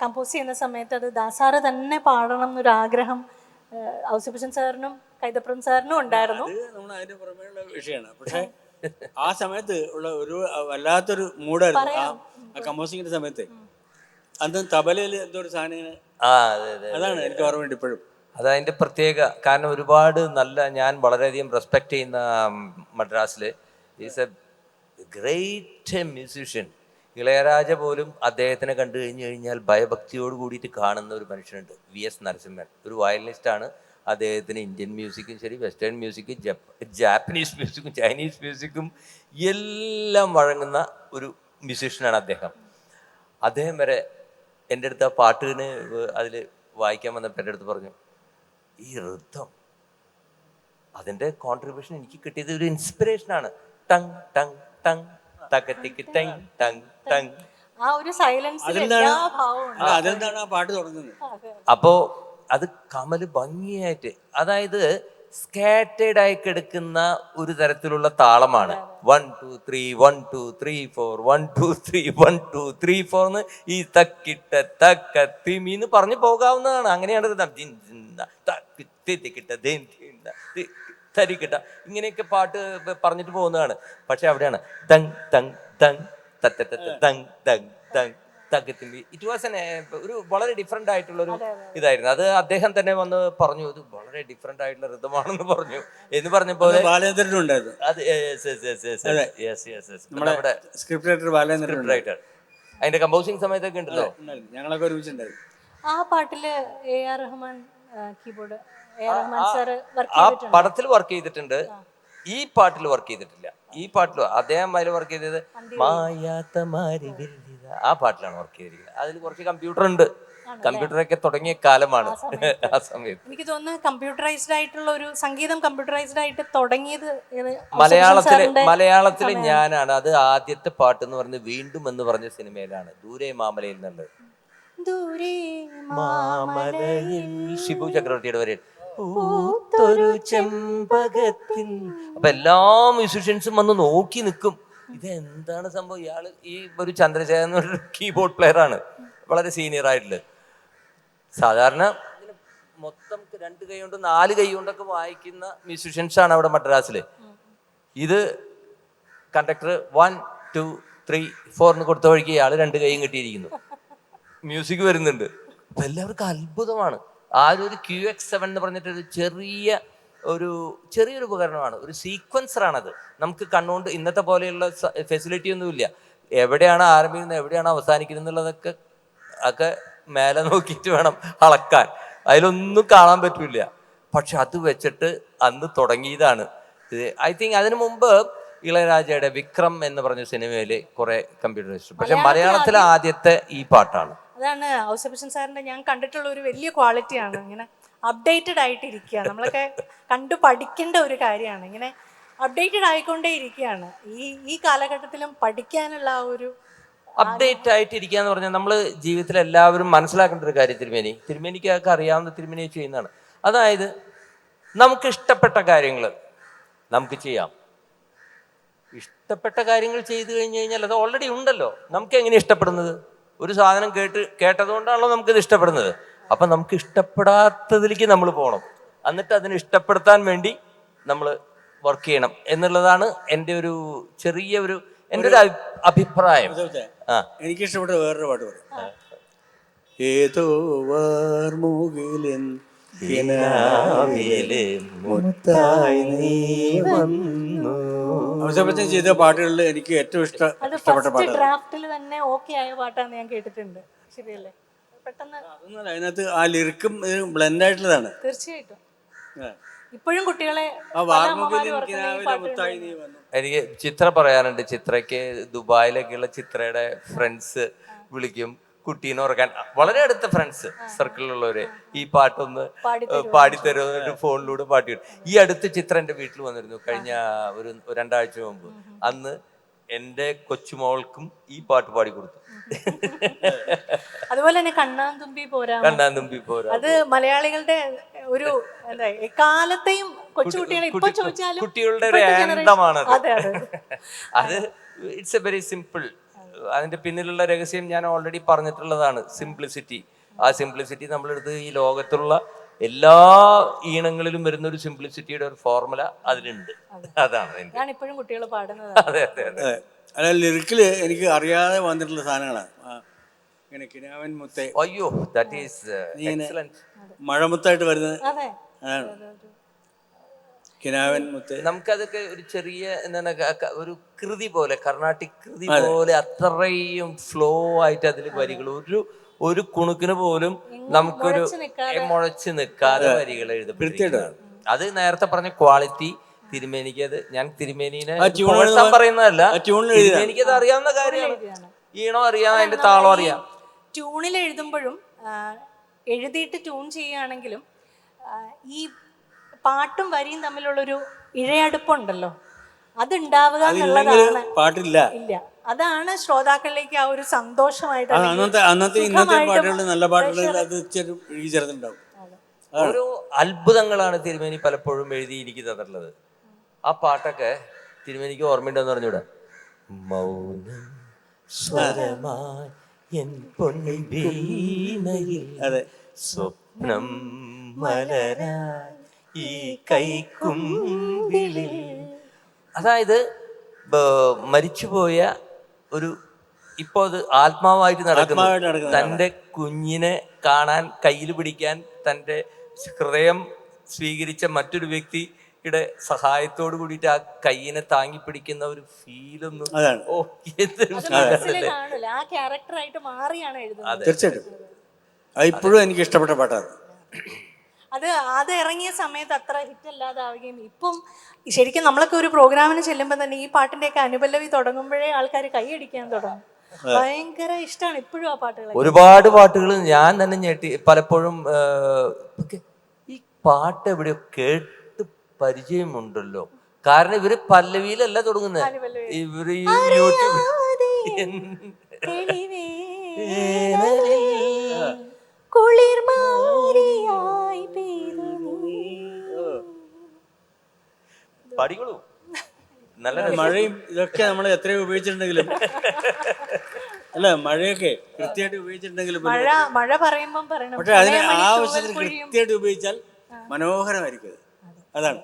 കമ്പോസ് ചെയ്യുന്ന സമയത്ത് അത് ദാസാറ് തന്നെ പാടണം എന്നൊരു ആഗ്രഹം ഔസേപ്പച്ചൻ സാറിനും കൈതപ്രം സാറിനും ഉണ്ടായിരുന്നു. അത് നമ്മൾ അതിന്റെ പുറമേയുള്ള വിഷയമാണ്. പക്ഷെ ആ സമയത്ത് ഉള്ള ഒരു വല്ലാത്തൊരു മൂഡായിരുന്നു ആ കമ്പോസിങ്ങിന്റെ സമയത്ത്. അന്ന് തബലയിൽ എന്തോ ഒരു സാധനം ഇങ്ങനെ അതാണ് എനിക്ക് ഓർമ്മയുണ്ട് ഇപ്പോഴും. അതതിൻ്റെ പ്രത്യേക കാരണം. ഒരുപാട് നല്ല, ഞാൻ വളരെയധികം റെസ്പെക്ട് ചെയ്യുന്ന മദ്രാസിൽ is A great musician. Ilaiyaraaja പോലും അദ്ദേഹത്തിനെ കണ്ടു കഴിഞ്ഞാൽ ഭയഭക്തിയോട് കൂടിയിട്ട് കാണുന്ന ഒരു മനുഷ്യനുണ്ട്, VS നരസിംഹൻ. ഒരു വയലിനിസ്റ്റാണ്. അദ്ദേഹത്തിന് ഇന്ത്യൻ മ്യൂസിക്കും ശരി, വെസ്റ്റേൺ മ്യൂസിക്കും, ജാപ്പനീസ് മ്യൂസിക്കും, ചൈനീസ് മ്യൂസിക്കും എല്ലാം വഴങ്ങുന്ന ഒരു മ്യൂസീഷ്യനാണ് അദ്ദേഹം. അദ്ദേഹം വരെ എൻ്റെ അടുത്ത് ആ പാട്ടിന് അതിൽ വായിക്കാൻ വന്നപ്പോൾ എൻ്റെ അടുത്ത് പറഞ്ഞു, ഈ ഋതം അതിൻ്റെ കോൺട്രിബ്യൂഷൻ എനിക്ക് കിട്ടിയത് ഒരു ഇൻസ്പിറേഷനാണ്. ടങ് ടങ് ടങ് തകത്തിക്ക് ടങ് ടങ് ടങ്. ആ ഒരു സൈലൻസിൽ എല്ലാ ഭാവവും ഉണ്ട്. അതെന്താണ് ആ പാട്ട് തുടങ്ങുന്നത്. അപ്പോ അത് കമല് ഭംഗിയായിട്ട്, അതായത് സ്കാറ്റേഡ് ആയി കിടക്കുന്ന ഒരു തരത്തിലുള്ള താളമാണ്. 1 2 3 1 2 3 4 1 2 3 1 2 3 4 എന്ന് ഈ തക്കിട്ട തക്കത്തിമീന്ന് പറഞ്ഞു പോകാവുന്നതാണ്. അങ്ങനെയാണ് തരിക്കിട്ട ഇങ്ങനെയൊക്കെ പാട്ട് പറഞ്ഞിട്ട് പോകുന്നതാണ്. പക്ഷെ അവിടെയാണ് തങ് തങ് തങ് തങ് തങ് തങ് തക്കത്തിമ്പി. ഇറ്റ് വാസ് ഒരു വളരെ ഡിഫറെന്റ് ആയിട്ടുള്ളൊരു ഇതായിരുന്നു. അത് അദ്ദേഹം തന്നെ വന്ന് പറഞ്ഞു, ഇത് വളരെ ഡിഫറെന്റ് ആയിട്ടുള്ള ഋതമാണെന്ന് പറഞ്ഞു. എന്ന് പറഞ്ഞപ്പോൾ ബാലേന്ദ്രനുണ്ടായിരുന്നു. അത് നമ്മുടെ സ്ക്രിപ്റ്റ് റൈറ്റർ ബാലേന്ദ്രൻ റൈറ്റർ അതിന്റെ കമ്പോസിങ് സമയത്തൊക്കെ ഉണ്ടല്ലോ. ഞങ്ങളൊക്കെ ഒരുമിച്ചുണ്ടായിരുന്നു. ആ പാട്ടില് AR Rahman keyboard, AR Rahman sir work ആ ചെയ്തിട്ടുണ്ട്. പടത്തിൽ വർക്ക് ചെയ്തിട്ടുണ്ട്, ഈ പാട്ടിൽ വർക്ക് ചെയ്തിട്ടില്ല. ഈ പാട്ടിൽ അദ്ദേഹം അതിൽ വർക്ക് ചെയ്തത് മായാത്ത മാരി ആ പാട്ടിലാണ് വർക്ക് ചെയ്തിരിക്കുന്നത്. അതിൽ കുറച്ച് കമ്പ്യൂട്ടർ ഉണ്ട്. കമ്പ്യൂട്ടറൊക്കെ തുടങ്ങിയ കാലമാണ് ആ സമയത്ത്. എനിക്ക് തോന്നുന്നു കമ്പ്യൂട്ടറൈസ്ഡ് ആയിട്ടുള്ള ഒരു സംഗീതം കമ്പ്യൂട്ടറൈസ്ഡ് ആയിട്ട് തുടങ്ങിയത് മലയാളത്തില് ഞാനാണ്. അത് ആദ്യത്തെ പാട്ട് എന്ന് പറയുന്നത് വീണ്ടും എന്ന് പറഞ്ഞ സിനിമയിലാണ്, ദൂരെ മാമലയിൽ നിന്നുള്ളത്. മാമലയിൽ ഷിബു ചക്രവർത്തിയുടെ വരെ ചെമ്പകത്തിൻ. അപ്പൊ എല്ലാ മ്യൂസീഷ്യൻസും വന്ന് നോക്കി നിൽക്കും, ഇതെന്താണ് സംഭവം. ഇയാള് ഈ ഒരു ചന്ദ്രശേഖരൻ എന്നൊരു കീബോർഡ് പ്ലെയർ ആണ്, വളരെ സീനിയർ ആയിട്ടുള്ളത്. സാധാരണ മൊത്തം 2 കൈ കൊണ്ട് 4 കൈ കൊണ്ടൊക്കെ വായിക്കുന്ന മ്യൂസീഷ്യൻസ് ആണ് അവിടെ മദ്രാസില്. ഇത് കണ്ടക്ടർ 1 2 3 4 എന്ന് കൊടുത്ത വഴിക്ക് ഇയാള് 2 കൈയും കിട്ടിയിരിക്കുന്നു, മ്യൂസിക് വരുന്നുണ്ട്. അപ്പൊ എല്ലാവർക്കും അത്ഭുതമാണ്. ആ ഒരു QX7 എന്ന് പറഞ്ഞിട്ടൊരു ചെറിയൊരു ഉപകരണമാണ്, ഒരു സീക്വൻസറാണത്. നമുക്ക് കണ്ണുകൊണ്ട് ഇന്നത്തെ പോലെയുള്ള ഫെസിലിറ്റി ഒന്നുമില്ല. എവിടെയാണ് ആരംഭിക്കുന്നത് എവിടെയാണ് അവസാനിക്കുന്നത് എന്നുള്ളതൊക്കെ മേലെ നോക്കിയിട്ട് വേണം അളക്കാൻ. അതിലൊന്നും കാണാൻ പറ്റൂല. പക്ഷെ അത് വെച്ചിട്ട് അന്ന് തുടങ്ങിയതാണ്. ഐ തിങ്ക് അതിനു മുമ്പ് ഇളയരാജയുടെ വിക്രം എന്ന് പറഞ്ഞ സിനിമയില് കുറെ കമ്പ്യൂട്ടറൈസ്ഡ്, പക്ഷെ മലയാളത്തിലെ ആദ്യത്തെ ഈ പാട്ടാണ്. അതാണ് ഔസേപ്പച്ചൻ സാറിന്റെ ഞാൻ കണ്ടിട്ടുള്ള ഒരു വലിയ ക്വാളിറ്റിയാണ്. ഇങ്ങനെ അപ്ഡേറ്റഡ് ആയിട്ടിരിക്കുക. നമ്മളൊക്കെ കണ്ടു പഠിക്കേണ്ട ഒരു കാര്യമാണ്. ഇങ്ങനെ അപ്ഡേറ്റഡ് ആയിക്കൊണ്ടേ ഇരിക്കുകയാണ്. ഈ കാലഘട്ടത്തിലും പഠിക്കാനുള്ള ആ ഒരു അപ്ഡേറ്റ് ആയിട്ടിരിക്കുക എന്ന് പറഞ്ഞാൽ നമ്മൾ ജീവിതത്തിൽ എല്ലാവരും മനസ്സിലാക്കേണ്ട ഒരു കാര്യം, തിരുമേനിക്കൊക്കെ അറിയാവുന്ന തിരുമേനി ചെയ്യുന്നതാണ്. അതായത് നമുക്ക് ഇഷ്ടപ്പെട്ട കാര്യങ്ങൾ നമുക്ക് ചെയ്യാം. ഇഷ്ടപ്പെട്ട കാര്യങ്ങൾ ചെയ്തു കഴിഞ്ഞാൽ അത് ഓൾറെഡി ഉണ്ടല്ലോ. നമുക്ക് എങ്ങനെ ഇഷ്ടപ്പെടുന്നത്? ഒരു സാധനം കേട്ടതുകൊണ്ടാണല്ലോ നമുക്കിത് ഇഷ്ടപ്പെടുന്നത്. അപ്പൊ നമുക്ക് ഇഷ്ടപ്പെടാത്തതിലേക്ക് നമ്മൾ പോകണം, എന്നിട്ട് അതിനെ ഇഷ്ടപ്പെടുത്താൻ വേണ്ടി നമ്മൾ വർക്ക് ചെയ്യണം എന്നുള്ളതാണ് എൻ്റെ ഒരു എൻ്റെ ഒരു അഭിപ്രായം. എനിക്ക് ഇഷ്ടപ്പെട്ട വേറൊരു പാട്ട് പറയും. ഏതോ വാർമുകിലിൻ ഔസേപ്പച്ചൻ ചെയ്ത പാട്ടുകളിൽ എനിക്ക് ഏറ്റവും ഇഷ്ടപ്പെട്ട പാട്ട് ഡ്രാഫ്റ്റിൽ തന്നെ ഓക്കെ ആയ പാട്ടാന്ന് ഞാൻ കേട്ടിട്ടുണ്ട്. ശരിയല്ലേ? പെട്ടെന്ന് അതൊന്നുമല്ല, അതിനകത്ത് ആ ലിറിക്കും ബ്ലെൻഡ് ആയിട്ടുള്ളതാണ്. തീർച്ചയായിട്ടും ഇപ്പോഴും കുട്ടികളെ ആ പല അമ്മമാരും ഓർക്കുന്ന ഈ വാർമുകിലിൻ പാട്ട് മുത്തായി നീ വന്നു. എനിക്ക് ചിത്ര പറയാനുണ്ട്. ചിത്രയ്ക്ക് ദുബായിലൊക്കെയുള്ള ചിത്രയുടെ ഫ്രണ്ട്സ് വിളിക്കും കുട്ടീനെ ഉറക്കാൻ. വളരെ അടുത്ത ഫ്രണ്ട്സ് സർക്കിളിലുള്ളവര് ഈ പാട്ടൊന്ന് പാടിത്തരുമെന്നിട്ട് ഫോണിലൂടെ പാടി. ഈ അടുത്ത് ചിത്ര എൻ്റെ വീട്ടിൽ വന്നിരുന്നു കഴിഞ്ഞ ഒരു 2 ആഴ്ച മുമ്പ്. അന്ന് എൻ്റെ കൊച്ചുമോൾക്കും ഈ പാട്ട് പാടി കൊടുത്തു. അതുപോലെ തന്നെ കണ്ണാൻ തുമ്പി പോരാ, കണ്ണാൻ തുമ്പി പോരാ, അത് മലയാളികളുടെ ഒരു എന്താ എക്കാലത്തെയും കൊച്ചുകുട്ടികളെ ഇപ്പൊ ചോദിച്ചാലും കുട്ടികളുടെ ഒരു ആനന്ദമാണത്. അതെ അതെ അത് ഇറ്റ്സ് എ വെരി സിമ്പിൾ. അതിന്റെ പിന്നിലുള്ള രഹസ്യം ഞാൻ ഓൾറെഡി പറഞ്ഞിട്ടുള്ളതാണ്, സിംപ്ലിസിറ്റി. ആ സിംപ്ലിസിറ്റി നമ്മളെടുത്ത് ഈ ലോകത്തുള്ള എല്ലാ ഈണങ്ങളിലും വരുന്ന ഒരു സിംപ്ലിസിറ്റിയുടെ ഒരു ഫോർമുല അതിലുണ്ട്. അതാണ് ഇപ്പോഴും കുട്ടികൾ പാടുന്നത്. അതെ അതെ അതെ. അല്ല, ലിറിക്കില് എനിക്ക് അറിയാതെ വന്നിട്ടുള്ള സാധനങ്ങളാണ്. ഇങ്ങനെ കിനാവൻ മുത്തേ, അയ്യോ ദാറ്റ് ഈസ് എക്സലന്റ്. മഴമുത്തായിട്ട് വരുന്നത് അതെ അതാണ് കിനാവൻ മുത്തേ. നമുക്കതൊക്കെ ഒരു ചെറിയ എന്താണ് ഒരു കൃതി പോലെ, കർണാട്ടിക് കൃതി പോലെ അത്രയും ഫ്ലോ ആയിട്ട് അതിൽ വരികൾ ഒരു കുണുക്കിന് പോലും നമുക്കൊരു മുഴച്ച് നിൽക്കാതെ വരികൾ എഴുതപ്പെട്ടിരിക്കുന്നത്. അത് നേരത്തെ പറഞ്ഞ ക്വാളിറ്റി തിരുമേനിക്ക്, അത് ഞാൻ തിരുമേനിനെ പറയുന്നതല്ല, തിരുമേനിക്കത് അറിയാവുന്ന കാര്യമാണ്. ഈണം അറിയാം, അതിന്റെ താളം അറിയാം. ട്യൂണിൽ എഴുതുമ്പോഴും എഴുതിയിട്ട് ട്യൂൺ ചെയ്യുകയാണെങ്കിലും ഈ പാട്ടും വരിയും തമ്മിലുള്ളൊരു ഇഴയടുപ്പുണ്ടല്ലോ, അതുണ്ടാവുക എന്നുള്ളതാണ്. പാട്ടില്ല ഇല്ല, അതാണ് ശ്രോതാക്കളിലേക്ക് ആ ഒരു സന്തോഷമായിട്ട്. അന്നത്തെ ഇന്നത്തെ പാട്ടുകൾ നല്ല പാട്ടുകൾ അത് ചേർത്തുണ്ടാവും. ഓരോ അത്ഭുതങ്ങളാണ് തിരുമേനി പലപ്പോഴും എഴുതിയിരിക്കുന്നുള്ളത്. ആ പാട്ടൊക്കെ തിരുമേനിക്ക് ഓർമ്മയുണ്ടെന്ന് പറഞ്ഞൂടെ? മൗനം സ്വരമായി എൻ പൊന്നിൻ വീണയിൽ സ്വപ്നം മലരായി ഈ കൈക്കുമ്പിളിൽ. അതായത് മരിച്ചുപോയ ഒരു, ഇപ്പോ അത് ആത്മാവായിട്ട് നടക്കുന്നു. തൻ്റെ കുഞ്ഞിനെ കാണാൻ, കയ്യിൽ പിടിക്കാൻ തൻ്റെ ഹൃദയം സ്വീകരിച്ച മറ്റൊരു വ്യക്തിയുടെ സഹായത്തോട് കൂടിയിട്ട് ആ കയ്യിനെ താങ്ങി പിടിക്കുന്ന ഒരു ഫീലൊന്നും തീർച്ചയായിട്ടും ഇപ്പോഴും എനിക്ക് ഇഷ്ടപ്പെട്ട പാട്ടാണ് അത് ഇറങ്ങിയ സമയത്ത് അത്ര ഹിറ്റ് അല്ലാതാവുകയും ഇപ്പം ശരിക്കും നമ്മളൊക്കെ ഒരു പ്രോഗ്രാമിന് ചെല്ലുമ്പോൾ തന്നെ ഈ പാട്ടിന്റെയൊക്കെ അനുപല്ലവി തുടങ്ങുമ്പോഴേ ആൾക്കാർ കൈയടിക്കാൻ തുടങ്ങും. ഭയങ്കര ഇഷ്ടമാണ് ഇപ്പോഴും ആ പാട്ടുകൾ. ഒരുപാട് പാട്ടുകൾ ഞാൻ തന്നെ ഞെട്ടി പലപ്പോഴും. ഈ പാട്ട് എവിടെയോ കേട്ട് പരിചയമുണ്ടല്ലോ. കാരണം ഇവര് പല്ലവിയിലല്ല തുടങ്ങുന്നത്, ഇവര് യൂട്യൂബ് പാടികളൂ. നല്ല മഴയും ഇതൊക്കെ നമ്മൾ എത്രയോ ഉപയോഗിച്ചിട്ടുണ്ടെങ്കിലും, അല്ല മഴയൊക്കെ കൃത്യമായിട്ട് ഉപയോഗിച്ചിട്ടുണ്ടെങ്കിലും, മഴ പറയുമ്പോൾ പക്ഷെ അതിന് ആവശ്യത്തിന് കൃത്യമായിട്ട് ഉപയോഗിച്ചാൽ മനോഹരമായിരിക്കും. അതാണ്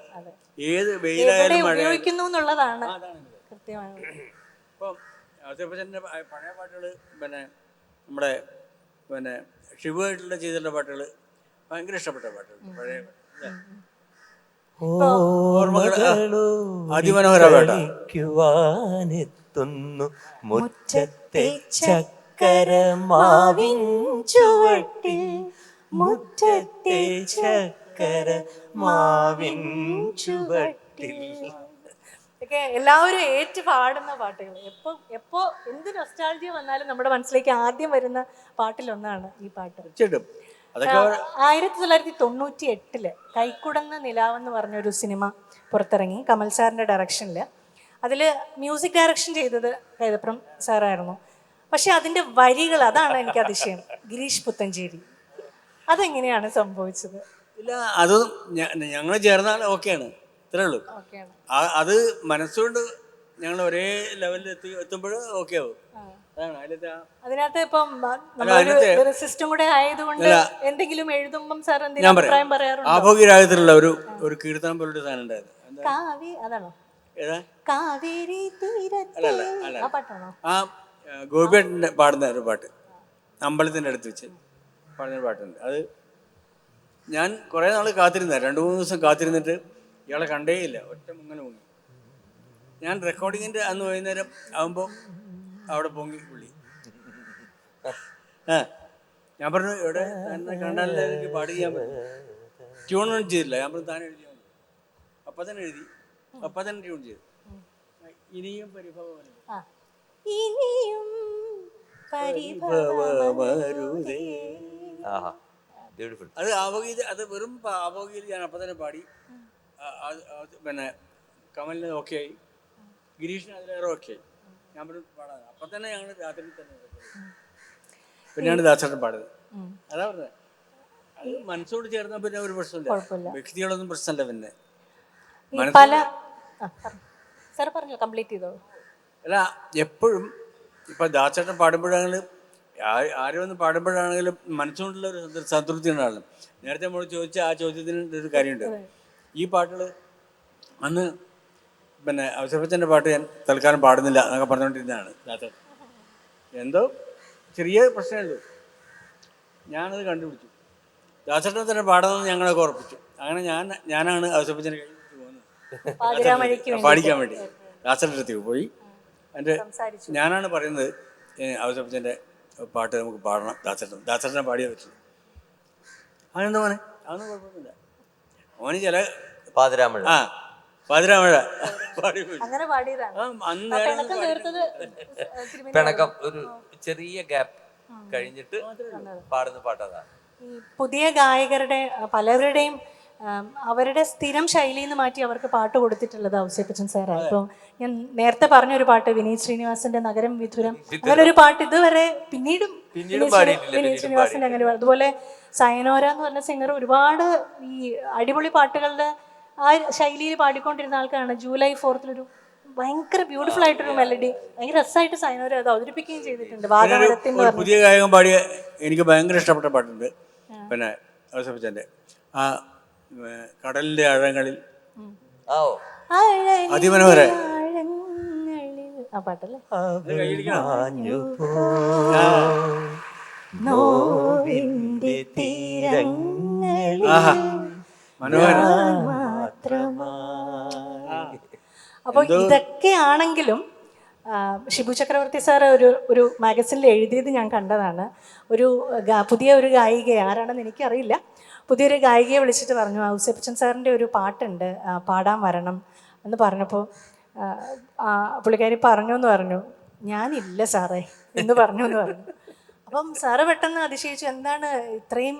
ഏത് വെയിലായാലും മഴ ഉപയോഗിക്കുന്നു എന്നുള്ളതാണ് കൃത്യമാണ്. ഇപ്പം ഔസേപ്പച്ചൻ്റെ പഴയ പാട്ടുകൾ, പിന്നെ നമ്മുടെ ഷിവുമായിട്ടുള്ള ചെയ്തിട്ടുള്ള പാട്ടുകൾ ഭയങ്കര ഇഷ്ടപ്പെട്ട പാട്ടുകൾ, പഴയ അതിമനോഹര പാട്ടാണെത്തുന്നു മുറ്റത്തെ ചക്കരമാവിൻ ചുവട്ടിൽ, മുറ്റത്തെ ചക്കരമാവിൻ ചുവട്ടിൽ. എല്ലാവരും ഏറ്റു പാടുന്ന പാട്ടുകൾ. എപ്പോ എന്ത് നൊസ്റ്റാൾജിയ വന്നാലും നമ്മുടെ മനസ്സിലേക്ക് ആദ്യം വരുന്ന പാട്ടിലൊന്നാണ് ഈ പാട്ട്. 1998 കൈക്കുടന്ന നിലാവെന്ന് പറഞ്ഞൊരു സിനിമ പുറത്തിറങ്ങി, കമൽ സാറിൻ്റെ ഡയറക്ഷനിൽ. അതിൽ മ്യൂസിക് ഡയറക്ഷൻ ചെയ്തത് കൈതപ്രം സാറായിരുന്നു. പക്ഷെ അതിൻ്റെ വരികൾ, അതാണ് എനിക്ക് അതിശയം. ഗിരീഷ് പുത്തഞ്ചേരി. അതെങ്ങനെയാണ് സംഭവിച്ചത്? ഇല്ല, അത് ഞങ്ങൾ ചേർന്നാൽ ഓക്കെയാണ്, ഇത്രേ ഉള്ളൂ. അത് മനസ്സുകൊണ്ട് ഞങ്ങൾ ഒരേ ലെവലിൽ എത്തുമ്പോൾ ഓക്കെ ആവും. അതിനകത്ത് ഇപ്പം സിസ്റ്റം കൂടെ ആയതുകൊണ്ട് എന്തെങ്കിലും എഴുതുമ്പം സാർ അഭിപ്രായം പറയാറുണ്ട്. ആഭോഗ്യരാഗത്തിലുള്ള ഒരു കീർത്തനം പോലൊരു സാധനം ഉണ്ടായിരുന്നു. അതാണോ? ആ ഗോപിയേട്ടൻ്റെ പാടുന്ന ഒരു പാട്ട്, അമ്പലത്തിൻ്റെ അടുത്ത് വെച്ച് പാടുന്ന പാട്ടുണ്ട്. അത് ഞാൻ കുറേ നാൾ കാത്തിരുന്ന, 2-3 ദിവസം കാത്തിരുന്നിട്ട് ഇയാളെ കണ്ടേയില്ല, ഒറ്റ മുങ്ങനെ പൊങ്ങി. ഞാൻ റെക്കോർഡിങ്ങിൻ്റെ അന്ന് വൈകുന്നേരം ആകുമ്പോൾ അവിടെ പൊങ്ങി പുള്ളി. ഞാൻ പറഞ്ഞു, എവിടെ എന്നെ കണ്ടാലേ എനിക്ക് പാടി ചെയ്യാൻ പറ്റും, ട്യൂണൊന്നും ചെയ്തില്ല. ഞാൻ പറഞ്ഞു, താൻ എഴുതിയാൽ അപ്പം തന്നെ എഴുതി, അപ്പം തന്നെ ട്യൂൺ ചെയ്തു. ഇനിയും പരിഭവമരുതേ. ആ. ഇനിയും പരിഭവമരുതേ. ആഹാ, ബ്യൂട്ടിഫുൾ. അത് ആവോഗീത, അത് വെറും ആവോഗീത ഞാൻ അപ്പം തന്നെ പാടി. പിന്നെ കമലിന് ഓക്കെ ആയി, ഗിരീഷിന് അതിലേറെ ഓക്കെ ആയി. ഞാൻ പറഞ്ഞു പാടാൻ. അപ്പം തന്നെ ഞങ്ങൾ രാത്രി തന്നെ പിന്നെയാണ് ദാസേട്ടൻ പാടുന്നത്. അതാ പറഞ്ഞത്, അത് മനസ്സോട് ചേർന്നാൽ പിന്നെ ഒരു പ്രശ്നമില്ല, വ്യക്തികളൊന്നും പ്രശ്നമല്ല. പിന്നെ സാർ പറഞ്ഞു, കംപ്ലീറ്റ് ചെയ്തോ. അല്ല, എപ്പോഴും ഇപ്പം ദാസേട്ടൻ പാടുമ്പോഴാണെങ്കിലും ആരും ഒന്ന് പാടുമ്പോഴാണെങ്കിലും മനസ്സുകൊണ്ടുള്ള ഒരു സംതൃപ്തി ഉണ്ടാകണം. നേരത്തെ നമ്മൾ ചോദിച്ച ആ ചോദ്യത്തിന് ഒരു കാര്യമുണ്ട്. ഈ പാട്ടുകൾ അന്ന് പിന്നെ ഔസേപ്പച്ചൻ്റെ പാട്ട് ഞാൻ തൽക്കാലം പാടുന്നില്ല എന്നൊക്കെ പറഞ്ഞുകൊണ്ടിരുന്നതാണ് ദാസേട്ടൻ. എന്തോ ചെറിയ പ്രശ്നമുള്ളൂ, ഞാനത് കണ്ടുപിടിച്ചു. ദാസേട്ടനെ തന്നെ പാടണമെന്ന് ഞങ്ങളൊക്കെ ഉറപ്പിച്ചു. അങ്ങനെ ഞാനാണ് ഔസേപ്പച്ചനെ കഴിഞ്ഞ് പോകുന്നത് പാടിക്കാൻ വേണ്ടി. ദാസേട്ടൻ്റെ അടുത്തേക്ക് പോയി എൻ്റെ ഞാനാണ് പറയുന്നത്, ഔസേപ്പച്ചൻ്റെ പാട്ട് നമുക്ക് പാടണം, ദാസേട്ടനെ പാടിയേ പറ്റുള്ളൂ. അതെന്താ മോനെ, അതൊന്നും കുഴപ്പമൊന്നുമില്ല. മോന് ചില പാതിരാമഴ പാതിരാമഴ പിണക്കം, ഒരു ചെറിയ ഗ്യാപ്പ് കഴിഞ്ഞിട്ട് പാടുന്ന പാട്ടതാ. ഈ പുതിയ ഗായകരുടെ പലരുടെയും അവരുടെ സ്ഥിരം ശൈലിയിൽ നിന്ന് മാറ്റി അവർക്ക് പാട്ട് കൊടുത്തിട്ടുള്ളത് ഔസേപ്പച്ചൻ സാറാണ്. ഇപ്പോൾ ഞാൻ നേരത്തെ പറഞ്ഞൊരു പാട്ട് വിനീത് ശ്രീനിവാസന്റെ നഗരം വിധുരം, അങ്ങനെ ഒരു പാട്ട് ഇതുവരെ പിന്നീടും വിനീത് ശ്രീനിവാസന്റെ അങ്ങനെ. അതുപോലെ സയനോര എന്ന് പറഞ്ഞ സിംഗർ ഒരുപാട് ഈ അടിപൊളി പാട്ടുകളുടെ ആ ശൈലിയിൽ പാടിക്കൊണ്ടിരുന്ന ആൾക്കാരാണ്. ജൂലൈ 4th ഭയങ്കര ബ്യൂട്ടിഫുൾ ആയിട്ടൊരു മെലഡി, ഭയങ്കര രസമായിട്ട് സൈനോര അത് അവതരിപ്പിക്കുകയും ചെയ്തിട്ടുണ്ട്. ഒരു പുതിയ ഗായകൻ പാടിയ എനിക്ക് ഭയങ്കര ഇഷ്ടപ്പെട്ട പാട്ടുണ്ട്, പിന്നെ ഔസേപ്പച്ചൻ്റെ ആ കടലിന്റെ ആഴങ്ങളിൽ, അതിമനോഹര ആ പാട്ടല്ലേ. അപ്പോൾ ഇതൊക്കെയാണെങ്കിലും ഷിബു ചക്രവർത്തി സാർ ഒരു മാഗസിനിൽ എഴുതിയത് ഞാൻ കണ്ടതാണ്. പുതിയ ഒരു ഗായികയെ, ആരാണെന്ന് എനിക്കറിയില്ല, പുതിയൊരു ഗായികയെ വിളിച്ചിട്ട് പറഞ്ഞു ഔസേപ്പച്ചൻ സാറിൻ്റെ ഒരു പാട്ടുണ്ട്, പാടാൻ വരണം എന്ന് പറഞ്ഞപ്പോൾ പുള്ളിക്കാരി പറഞ്ഞു ഞാനില്ല സാറേ എന്ന് പറഞ്ഞു. അപ്പം സാറ് പെട്ടെന്ന് അതിശയിച്ചു, എന്താണ് ഇത്രയും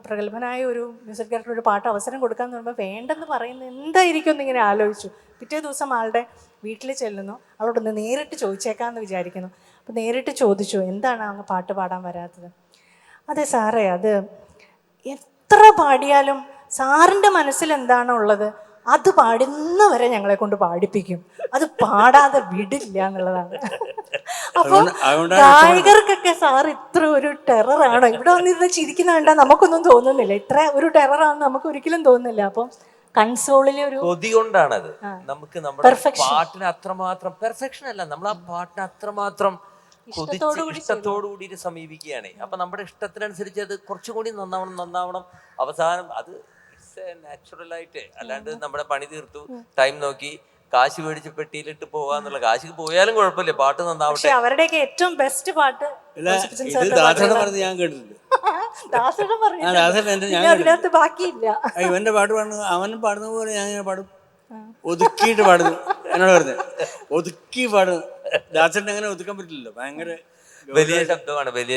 പ്രഗത്ഭനായ ഒരു മ്യൂസിക് ഡയറക്ടർ ഒരു പാട്ട് അവസരം കൊടുക്കാമെന്ന് പറയുമ്പോൾ വേണ്ടെന്ന് പറയുന്നത് എന്തായിരിക്കും എന്നിങ്ങനെ ആലോചിച്ചു. പിറ്റേ ദിവസം ആളുടെ വീട്ടിൽ ചെല്ലുന്നു, അവളോടൊന്ന് നേരിട്ട് ചോദിച്ചേക്കാമെന്ന് വിചാരിക്കുന്നു. അപ്പോൾ നേരിട്ട് ചോദിച്ചു, എന്താണ് അങ്ങ് പാട്ട് പാടാൻ വരാത്തത്? അതെ സാറേ, അത് എത്ര പാടിയാലും സാറിൻ്റെ മനസ്സിൽ എന്താണോ ഉള്ളത് അത് പാടുന്നവരെ ഞങ്ങളെ കൊണ്ട് പാടിപ്പിക്കും, അത് പാടാതെ വിടില്ല എന്നുള്ളതാണ്. അപ്പോൾ ഗായകർക്കൊക്കെ സാർ ഇത്ര ഒരു ടെററാണോ? ഇവിടെ വന്നിരുന്ന് ചിരിക്കുന്ന കണ്ടാൽ നമുക്കൊന്നും തോന്നുന്നില്ല, ഇത്ര ഒരു ടെററാണെന്ന് നമുക്ക് ഒരിക്കലും തോന്നുന്നില്ല. അപ്പം കൺസോളിലെ ഒരു കൊതി കൊണ്ടാണത്. നമുക്ക് നമ്മുടെ പാട്ടിന് അത്രമാത്രം പെർഫെക്ഷൻ അല്ല, നമ്മൾ ആ പാട്ടിന് അത്രമാത്രം ഇഷ്ടത്തോടു കൂടി സമീപിക്കുകയാണ്. അപ്പൊ നമ്മുടെ ഇഷ്ടത്തിനനുസരിച്ച് അത് കുറച്ചും കൂടി നന്നാവണം. അവസാനം അത് നാച്ചുറൽ ആയിട്ട്, അല്ലാണ്ട് നമ്മുടെ പണി തീർത്തു ടൈം നോക്കി കാശ് മേടിച്ച് പെട്ടിയിലിട്ട് പോവാന്നുള്ള, കാശിക്ക് പോയാലും കുഴപ്പമില്ല, പാട്ട് നന്നാവട്ടെ. അവരുടെയൊക്കെ ഏറ്റവും ബെസ്റ്റ് പാട്ട് ഞാൻ കേട്ടിട്ടുണ്ട്. ബാക്കിയില്ല, ഇവന്റെ പാട്ട് പാടുന്നു, അവൻ പാടുന്ന പോലെ ഞാൻ പാടും, ഒതുക്കിയിട്ട് പാടുന്നു. എന്നോട് പറഞ്ഞു ഒതുക്കി പാടുന്നു. ദാസേട്ടൻ അങ്ങനെ ഒതുക്കാൻ പറ്റില്ലല്ലോ, ഭയങ്കര വലിയ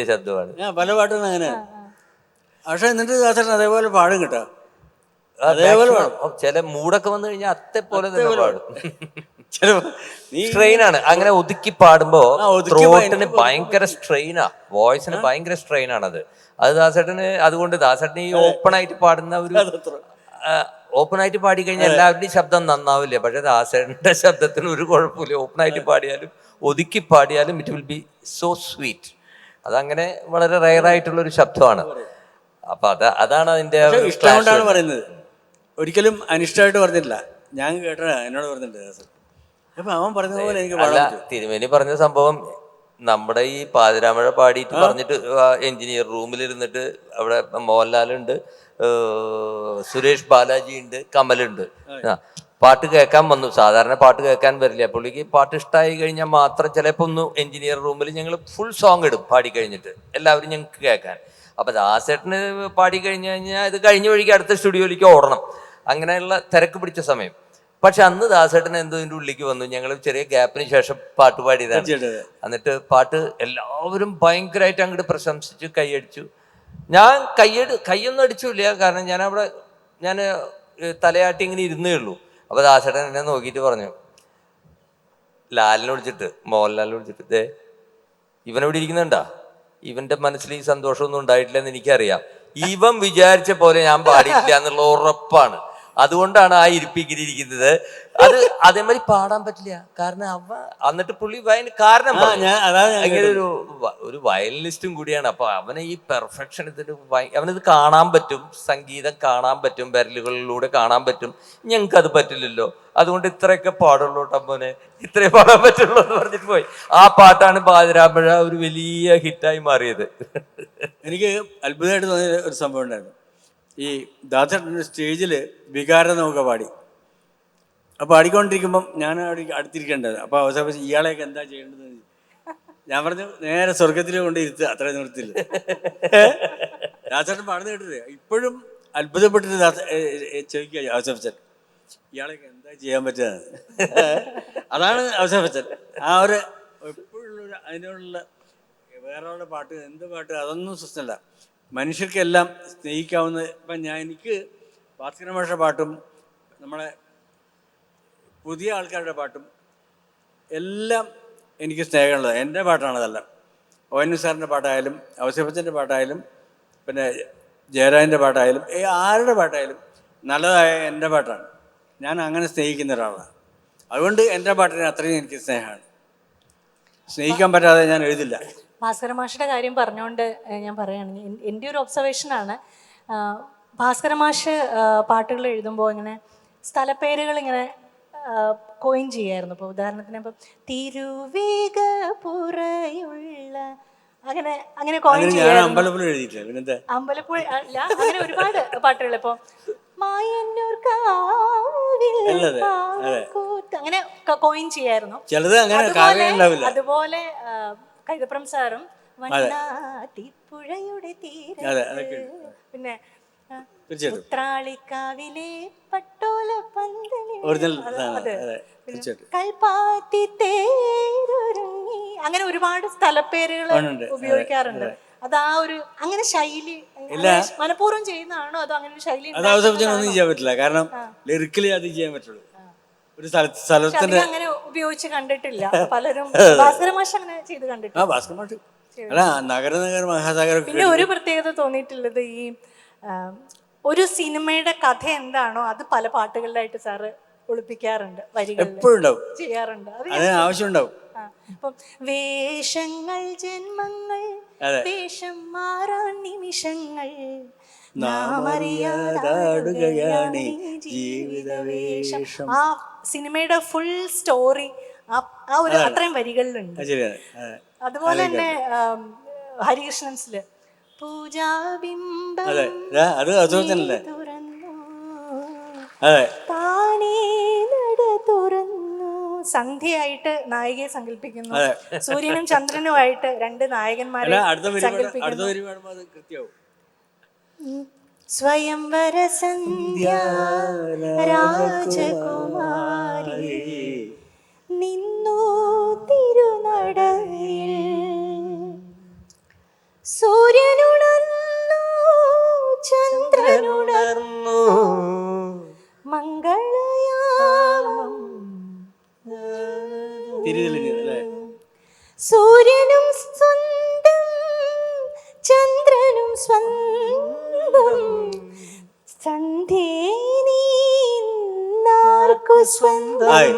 ശബ്ദമാണ്. ഞാൻ പല പാട്ടുകളും അങ്ങനെയാണ്. പക്ഷെ എന്നിട്ട് ദാസേട്ടൻ അതേപോലെ പാടും കേട്ടോ, ചില മൂടൊക്കെ വന്നു കഴിഞ്ഞാൽ അതേപോലെ തന്നെ പാടും. സ്ട്രെയിനാണ് അങ്ങനെ ഒതുക്കി പാടുമ്പോ, ത്രോട്ടിന് ഭയങ്കര സ്ട്രെയിനാ, വോയിസിന് ഭയങ്കര സ്ട്രെയിനാണത്. അത് ദാസേട്ടന്, അതുകൊണ്ട് ദാസേട്ടന് ഈ ഓപ്പൺ ആയിട്ട് പാടുന്ന ഓപ്പൺ ആയിട്ട് പാടി കഴിഞ്ഞാൽ എല്ലാവരുടെയും ശബ്ദം നന്നാവില്ല. പക്ഷെ ദാസേട്ടന്റെ ശബ്ദത്തിന് ഒരു കുഴപ്പമില്ല, ഓപ്പൺ ആയിട്ട് പാടിയാലും ഒതുക്കി പാടിയാലും it will be so sweet. അതങ്ങനെ വളരെ റെയർ ആയിട്ടുള്ള ഒരു ശബ്ദമാണ്. അപ്പൊ അതാണ് അതിന്റെ ഇഷ്ടം കൊണ്ടാണ് പറയുന്നത്, ഒരിക്കലും അനിഷ്ടമായിട്ട് പറഞ്ഞിട്ടില്ല. ഞാൻ കേട്ടതാ, എന്നോട് പറഞ്ഞിട്ടുണ്ട്. അപ്പൊ അവൻ പറഞ്ഞ പോലെ എനിക്ക് തിരുമേനി പറഞ്ഞ സംഭവം, നമ്മുടെ ഈ പാതിരാമഴ പാടിയിട്ട് പറഞ്ഞിട്ട് എഞ്ചിനീയർ റൂമിലിരുന്നിട്ട് അവിടെ മോഹൻലാലുണ്ട്, സുരേഷ് ബാലാജി ഉണ്ട്, കമലുണ്ട്. പാട്ട് കേൾക്കാൻ വന്നു. സാധാരണ പാട്ട് കേൾക്കാൻ വരില്ല പുള്ളിക്ക്. പാട്ട് ഇഷ്ടമായി കഴിഞ്ഞാൽ മാത്രം ചിലപ്പോൾ ഒന്ന് എഞ്ചിനീയർ റൂമിൽ ഞങ്ങൾ ഫുൾ സോങ് ഇടും പാടി കഴിഞ്ഞിട്ട്, എല്ലാവരും ഞങ്ങൾക്ക് കേൾക്കാൻ. അപ്പൊ ദാസേട്ടന് പാടി കഴിഞ്ഞു കഴിഞ്ഞാൽ ഇത് കഴിഞ്ഞ വഴിക്ക് അടുത്ത സ്റ്റുഡിയോയിലേക്ക് ഓടണം. അങ്ങനെയുള്ള തിരക്ക് പിടിച്ച സമയം. പക്ഷെ അന്ന് ദാസേട്ടൻ എന്തോ ഇതിൻ്റെ ഉള്ളിലേക്ക് വന്നു. ഞങ്ങൾ ചെറിയ ഗ്യാപ്പിന് ശേഷം പാട്ട് പാടിയതാണ്. എന്നിട്ട് പാട്ട് എല്ലാവരും ഭയങ്കരമായിട്ട് അങ്ങോട്ട് പ്രശംസിച്ചു, കൈയടിച്ചു. ഞാൻ കൈയൊന്നും അടിച്ചില്ല, കാരണം ഞാൻ തലയാട്ടി ഇങ്ങനെ ഇരുന്നേ ഉള്ളൂ. അപ്പോൾ ദാസേട്ടൻ എന്നെ നോക്കിയിട്ട് പറഞ്ഞു, ലാലിനെ വിളിച്ചിട്ട്, മോഹൻലാലിനെ വിളിച്ചിട്ട്, ഇവനെവിടെ ഇരിക്കുന്നുണ്ടാ, ഇവന്റെ മനസ്സിൽ ഈ സന്തോഷമൊന്നും ഉണ്ടായിട്ടില്ലെന്ന് എനിക്കറിയാം, ഇവൻ വിചാരിച്ച പോലെ ഞാൻ പാടിയിട്ടില്ല എന്നുള്ള ഉറപ്പാണ്, അതുകൊണ്ടാണ് ആ ഇരിപ്പിരിക്കുന്നത്. അത് അതേമാതിരി പാടാൻ പറ്റില്ല, കാരണം എന്നിട്ട് പുള്ളി കാരണം അങ്ങനെ ഒരു വയലിനിസ്റ്റും കൂടിയാണ്. അപ്പൊ അവനെ ഈ പെർഫെക്ഷൻ അവനത് കാണാൻ പറ്റും, സംഗീതം കാണാൻ പറ്റും, വിരലുകളിലൂടെ കാണാൻ പറ്റും. ഞങ്ങൾക്ക് അത് പറ്റില്ലല്ലോ, അതുകൊണ്ട് ഇത്രയൊക്കെ പാടുള്ളൂ ടമ്പോനെ, ഇത്രേ പാടാൻ പറ്റുള്ളൂ എന്ന് പറഞ്ഞിട്ട് പോയി. ആ പാട്ടാണ് പാതിരാപ്പഴ ഒരു വലിയ ഹിറ്റായി മാറിയത്. എനിക്ക് അത്ഭുതമായിട്ട് തോന്നിയ ഒരു സംഭവം ഉണ്ടായിരുന്നു. ഈ ദാസേട്ടൻ്റെ സ്റ്റേജിൽ വികാര നൗക പാടി. അപ്പോൾ പാടിക്കൊണ്ടിരിക്കുമ്പം ഞാൻ അവിടെ അടുത്തിരിക്കേണ്ടത്. അപ്പോൾ അവസാനം ഇയാളെയൊക്കെ എന്താ ചെയ്യേണ്ടത് ഞാൻ പറഞ്ഞു, നേരെ സ്വർഗത്തിൽ കൊണ്ട് ഇരുത്തുക, അത്ര നിർത്തില്ല. ദാസേട്ടൻ പാടുന്ന കേട്ടിട്ട് ഇപ്പോഴും അത്ഭുതപ്പെട്ടിട്ട് ചോദിക്കുക ഔസേപ്പച്ചൻ, ഇയാളെയൊക്കെ എന്താ ചെയ്യാൻ പറ്റുക. അതാണ് ഔസേപ്പച്ചൻ. ആ ഒരു എപ്പോഴുള്ളൊരു അതിനുള്ള വേറെ പാട്ട്, എന്ത് പാട്ട്, അതൊന്നും സ്വസ്ഥമല്ല. മനുഷ്യർക്കെല്ലാം സ്നേഹിക്കാവുന്ന, ഇപ്പം എനിക്ക് ഭാസ്കര മാഷ പാട്ടും നമ്മളെ പുതിയ ആൾക്കാരുടെ പാട്ടും എല്ലാം എനിക്ക് സ്നേഹമുള്ളത്. എൻ്റെ പാട്ടാണതെല്ലാം. ON സാറിൻ്റെ പാട്ടായാലും ഔസേപ്പച്ചൻ്റെ പാട്ടായാലും പിന്നെ ജയരാജൻ്റെ പാട്ടായാലും ആരുടെ പാട്ടായാലും നല്ലതായ എൻ്റെ പാട്ടാണ്. ഞാൻ അങ്ങനെ സ്നേഹിക്കുന്ന ഒരാളാണ്. അതുകൊണ്ട് എൻ്റെ പാട്ടിന് അത്രയും എനിക്ക് സ്നേഹമാണ്. സ്നേഹിക്കാൻ പറ്റാതെ ഞാൻ എഴുതില്ല. ഭാസ്കര മാഷിൻ്റെ കാര്യം പറഞ്ഞുകൊണ്ട് ഞാൻ പറയുകയാണെങ്കിൽ എൻ്റെ ഒരു ഒബ്സർവേഷനാണ്, ഭാസ്കര മാഷ് പാട്ടുകൾ എഴുതുമ്പോൾ ഇങ്ങനെ സ്ഥലപ്പേരുകൾ ഇങ്ങനെ കോയിൻ ചെയ്യായിരുന്നു. ഇപ്പോൾ ഉദാഹരണത്തിന് ഇപ്പം തിരുവേഗപുറയുള്ള അങ്ങനെ കോയിൻ ചെയ്യായിരുന്നു. അമ്പലപ്പുഴ അല്ല, അങ്ങനെ ഒരുപാട് പാട്ടുകൾ. ഇപ്പോൾ മായന്നൂർ അങ്ങനെ കോയിൻ ചെയ്യായിരുന്നു. അതുപോലെ കൈതപ്രം സാറും വണ്ണാത്തിപ്പുഴയുടെ തീരത്ത്, പിന്നെ ഉത്രാളിക്കാവിലെ പട്ടോല കൽപ്പാത്തി തേരൊരുങ്ങി, അങ്ങനെ ഒരുപാട് സ്ഥലപ്പേരുകൾ ഉപയോഗിക്കാറുണ്ട്. അത് ആ ഒരു അങ്ങനെ ശൈലി മനഃപൂർവ്വം ചെയ്യുന്നതാണോ അതോ അങ്ങനെ ഒരു ശൈലി ഒന്നും ചെയ്യാൻ പറ്റില്ല, കാരണം ലിറിക്കലി അത് ചെയ്യാൻ പറ്റുള്ളൂ. ഒരു സ്ഥലത്തിന്റെ അങ്ങനെ ഉപയോഗിച്ച് കണ്ടിട്ടില്ല പലരും. ഭാസ്കര മാഷ് അങ്ങനെ ചെയ്ത് കണ്ടിട്ടില്ല. ഭാസ്കര മാഷ് നഗര മഹാസാഗര. പിന്നെ ഒരു പ്രത്യേകത തോന്നിയിട്ടുള്ളത്, ഈ ഒരു സിനിമയുടെ കഥ എന്താണോ അത് പല പാട്ടുകളിലായിട്ട് സാറ് ഒളിപ്പിക്കാറുണ്ട്, വരികൾ ചെയ്യാറുണ്ട്. ആവശ്യമുണ്ടാവും. ഇപ്പം വേഷങ്ങൾ ജന്മങ്ങൾ, വേഷം മാറാൻ നിമിഷങ്ങൾ, ആ സിനിമയുടെ ഫുൾ സ്റ്റോറി ആ ഒരു അത്രയും വരികളിലുണ്ട്. അതുപോലെ തന്നെ ഹരികൃഷ്ണൻസില് പൂജാബിംബം സന്ധ്യയായിട്ട് നായികയെ സങ്കല്പിക്കുന്നു, സൂര്യനും ചന്ദ്രനുമായിട്ട് രണ്ട് നായകന്മാരെ സങ്കല്പിക്കുന്നു. സ്വയംവര സന്ധ്യ രാജകുമാരി നിന്നു തിരുനടയിൽ, സൂര്യനുണർന്നു ചന്ദ്രനുണർന്നു മംഗളയാമം, സൂര്യനും സ്വന്തം ചന്ദ്രനും സ്വന്തം, സന്ധ്യേ നീർക്കു സ്വന്തം.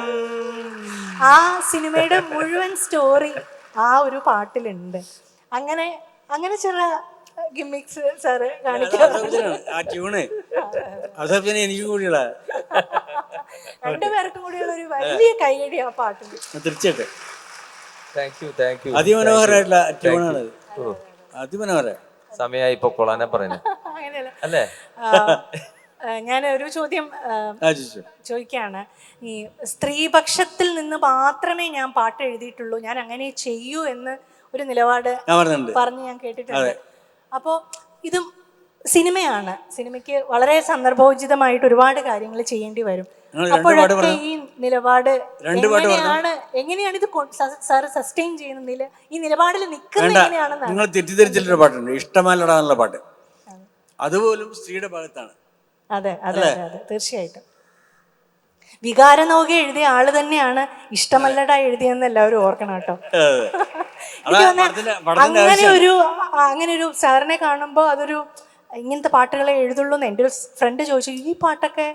ആ സിനിമയുടെ മുഴുവൻ സ്റ്റോറി ആ ഒരു പാട്ടിലുണ്ട്. അങ്ങനെ അങ്ങനെ ചില ഗിമ്മിക്സ് സാറ് കാണിക്കാറുണ്ട്. രണ്ടുപേർക്കും കൂടിയുള്ള ഒരു വലിയ കൈയടി ആ പാട്ടിന്. തീർച്ചയായിട്ടും അതിമനോഹരമായിട്ടുള്ള ട്യൂണാണ്. അതിമനോഹരം. സമയമായി പൊക്കോളാനാ പറയുന്നത്. അങ്ങനെയല്ല അല്ലേ? ഞാൻ ഒരു ചോദ്യം ചോദിക്കുകയാണ്. ഈ സ്ത്രീപക്ഷത്തിൽ നിന്ന് മാത്രമേ ഞാൻ പാട്ട് എഴുതിയിട്ടുള്ളൂ, ഞാൻ അങ്ങനെ ചെയ്യൂ എന്ന് ഒരു നിലപാട് പറഞ്ഞ് ഞാൻ കേട്ടിട്ടുണ്ട്. അപ്പോൾ ഇതും സിനിമയാണ്. സിനിമയ്ക്ക് വളരെ സന്ദർഭോചിതമായിട്ട് ഒരുപാട് കാര്യങ്ങൾ ചെയ്യേണ്ടി വരും. നിങ്ങൾ രണ്ട് പാട്ട് അപ്പോഴൊക്കെ പറഞ്ഞു. ഈ നിലപാട് രണ്ട് പാട്ട് എങ്ങനെയാണ് ഇത് സാർ സസ്റ്റെയിൻ ചെയ്യുന്ന ഈ നിലപാടിൽ നിൽക്കുന്നത് വേണ്ട, എങ്ങനെയാണെന്നാണ്. നിങ്ങൾ തെറ്റിദ്ധരിച്ചിട്ടൊരു പാട്ടുണ്ട്, ഇഷ്ടമല്ലടാ എന്നുള്ള പാട്ട്. അതുപോലും സ്ത്രീയുടെ ഭാഗത്താണ്. അതെ അതെ അതെ അതെ, തീർച്ചയായിട്ടും. വികാരനൗക എഴുതിയ ആള് തന്നെയാണ് ഇഷ്ടമല്ലടാ എഴുതിയെന്ന് എല്ലാവരും ഓർക്കണം കേട്ടോ. എനിക്ക് തോന്നുന്നു അങ്ങനെ ഒരു സാറിനെ കാണുമ്പോൾ അതൊരു ഇങ്ങനത്തെ പാട്ടുകളെ എഴുതുള്ളൂ എന്ന് എൻ്റെ ഒരു ഫ്രണ്ട് ചോദിച്ചു. ഈ പാട്ടൊക്കെ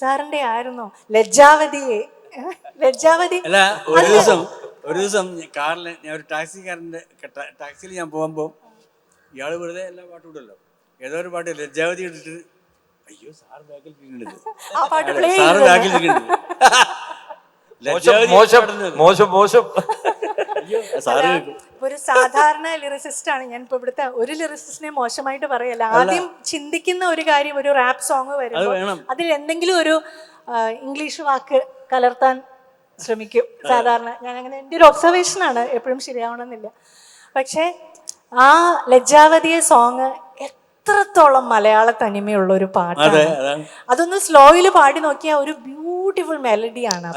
സാറിൻ്റെ ആയിരുന്നോ? ലജ്ജാവതി അല്ല, ഒരു ദിവസം കാറിൽ ഞാൻ ഒരു ടാക്സിയിൽ ഞാൻ പോകുമ്പോൾ ഇയാൾ വെറുതെ എല്ലാ പാട്ടും ഇടല്ലോ, ഏതോ ഒരു പാട്ട് ലജ്ജാവതി ഇട്ടിട്ട് അയ്യോ സാറ് ബാക്കിൽ സാറ് ബാക്കിൽ ഒരു സാധാരണ ലിറിസിസ്റ്റ് ആണ് ഞാൻ. ഇപ്പൊ ഇവിടുത്തെ ഒരു ലിറിസിസ്റ്റിനെ മോശമായിട്ട് പറയല്ല. ആദ്യം ചിന്തിക്കുന്ന ഒരു കാര്യം, ഒരു റാപ്പ് സോങ് വരുമ്പോൾ അതിൽ എന്തെങ്കിലും ഒരു ഇംഗ്ലീഷ് വാക്ക് കലർത്താൻ ശ്രമിക്കും സാധാരണ. ഞാൻ അങ്ങനെ എൻ്റെ ഒരു ഒബ്സർവേഷൻ ആണ്, എപ്പോഴും ശരിയാവണമെന്നില്ല. പക്ഷേ ആ ലജ്ജാവതിയെ സോങ് എത്രത്തോളം മലയാള തനിമയുള്ള ഒരു പാട്ടാണ്. അതൊന്ന് സ്ലോയിൽ പാടി നോക്കിയാൽ ഒരു ബ്യൂട്ടിഫുൾ മെലഡിയാണ്.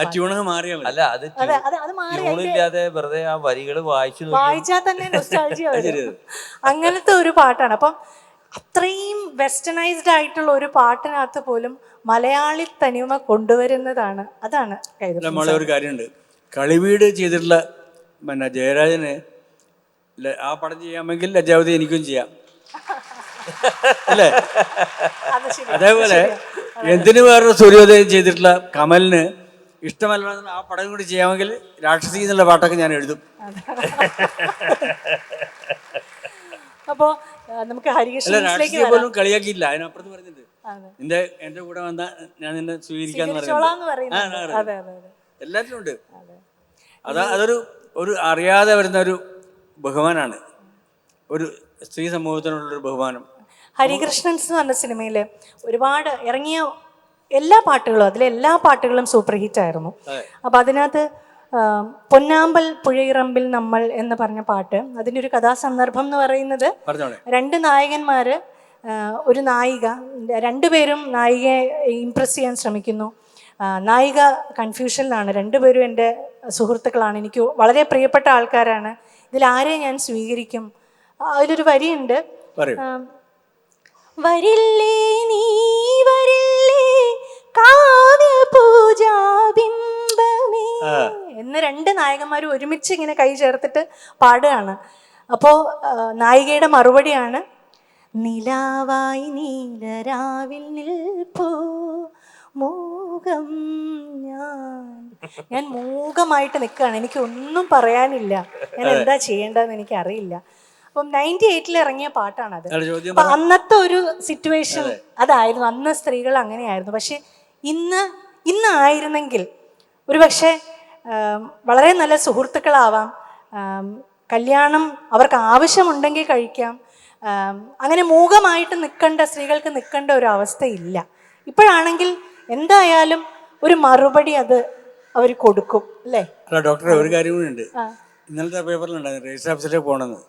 വായിച്ചാൽ തന്നെ നൊസ്റ്റാൾജിയ വരും. അങ്ങനത്തെ ഒരു പാട്ടാണ്. അപ്പം അത്രയും വെസ്റ്റേണൈസ്ഡ് ആയിട്ടുള്ള ഒരു പാട്ടിനകത്ത് പോലും മലയാളി തനിമ കൊണ്ടുവരുന്നതാണ്. അതാണ് ഒരു കാര്യമുണ്ട്, കളിവീട് ചെയ്തിട്ടുള്ള ജയരാജന് ആ പടം ചെയ്യാമെങ്കിൽ ലജ്ജാവതി എനിക്കും ചെയ്യാം അല്ലേ? അതേപോലെ എന്തിനു വേറൊരു സൂര്യോദയം ചെയ്തിട്ടുള്ള കമലിന് ഇഷ്ടമല്ല ആ പടം കൂടി ചെയ്യാമെങ്കിൽ രാക്ഷസി എന്നുള്ള പാട്ടൊക്കെ ഞാൻ എഴുതും. അപ്പോ നമുക്ക് രാക്ഷസിയെ പോലും കളിയാക്കിയില്ല, അതിനപ്പുറത്ത് പറഞ്ഞിട്ട് എന്റെ കൂടെ വന്ന ഞാൻ നിന്നെ സ്വീകരിക്കാന്ന് പറയുന്നത് എല്ലാത്തിനും ഉണ്ട്. അതൊരു അറിയാതെ വരുന്ന ഒരു ബഹുമാനാണ്, ഒരു സ്ത്രീ സമൂഹത്തിനുള്ളൊരു ബഹുമാനം. ഹരികൃഷ്ണൻസ് എന്ന് പറഞ്ഞ സിനിമയിൽ ഒരുപാട് ഇറങ്ങിയ എല്ലാ പാട്ടുകളും സൂപ്പർ ഹിറ്റ് ആയിരുന്നു. അപ്പം അതിനകത്ത് പൊന്നാമ്പൽ പുഴയിറമ്പിൽ നമ്മൾ എന്ന് പറഞ്ഞ പാട്ട്, അതിൻ്റെ ഒരു കഥാസന്ദർഭം എന്ന് പറയുന്നത് 2 നായകന്മാര്, ഒരു നായിക, രണ്ടുപേരും നായികയെ ഇംപ്രസ് ചെയ്യാൻ ശ്രമിക്കുന്നു. നായിക കൺഫ്യൂഷനിലാണ്. രണ്ടുപേരും എൻ്റെ സുഹൃത്തുക്കളാണ്, എനിക്ക് വളരെ പ്രിയപ്പെട്ട ആൾക്കാരാണ്, ഇതിലാരെ ഞാൻ സ്വീകരിക്കും? അതിലൊരു വരിയുണ്ട്, വരില്ലേ നീ വരില്ലേ കാവ്യപൂജാബിംബമേ എന്ന് 2 നായകന്മാരും ഒരുമിച്ച് ഇങ്ങനെ കൈ ചേർത്തിട്ട് പാടുകയാണ്. അപ്പോൾ നായികയുടെ മറുപടിയാണ്, നിലാവായി നീലരാവിൽ നിൽപ്പൂ മൂകം ഞാൻ മൂകമായിട്ട് നിൽക്കുകയാണ്, എനിക്ക് ഒന്നും പറയാനില്ല, ഞാൻ എന്താ ചെയ്യേണ്ടതെന്ന് എനിക്കറിയില്ല. അപ്പം 98 ഇറങ്ങിയ പാട്ടാണത്. അപ്പം അന്നത്തെ ഒരു സിറ്റുവേഷൻ അതായിരുന്നു, അന്ന് സ്ത്രീകൾ അങ്ങനെയായിരുന്നു. പക്ഷെ ഇന്ന് ആയിരുന്നെങ്കിൽ ഒരു പക്ഷേ വളരെ നല്ല സുഹൃത്തുക്കളാവാം, കല്യാണം അവർക്ക് ആവശ്യമുണ്ടെങ്കിൽ കഴിക്കാം, അങ്ങനെ മൂകമായിട്ട് സ്ത്രീകൾക്ക് നിൽക്കേണ്ട ഒരു അവസ്ഥയില്ല. ഇപ്പോഴാണെങ്കിൽ എന്തായാലും ഒരു മറുപടി അത് അവർ കൊടുക്കും അല്ലേ? ഡോക്ടറെ ഒരു കാര്യം കൂടി ഉണ്ട്, ഇന്നലത്തെ പേപ്പറിലുണ്ടായിരുന്നു രജിസ്റ്റർ ഓഫീസിലേക്ക് പോകണമെന്ന്,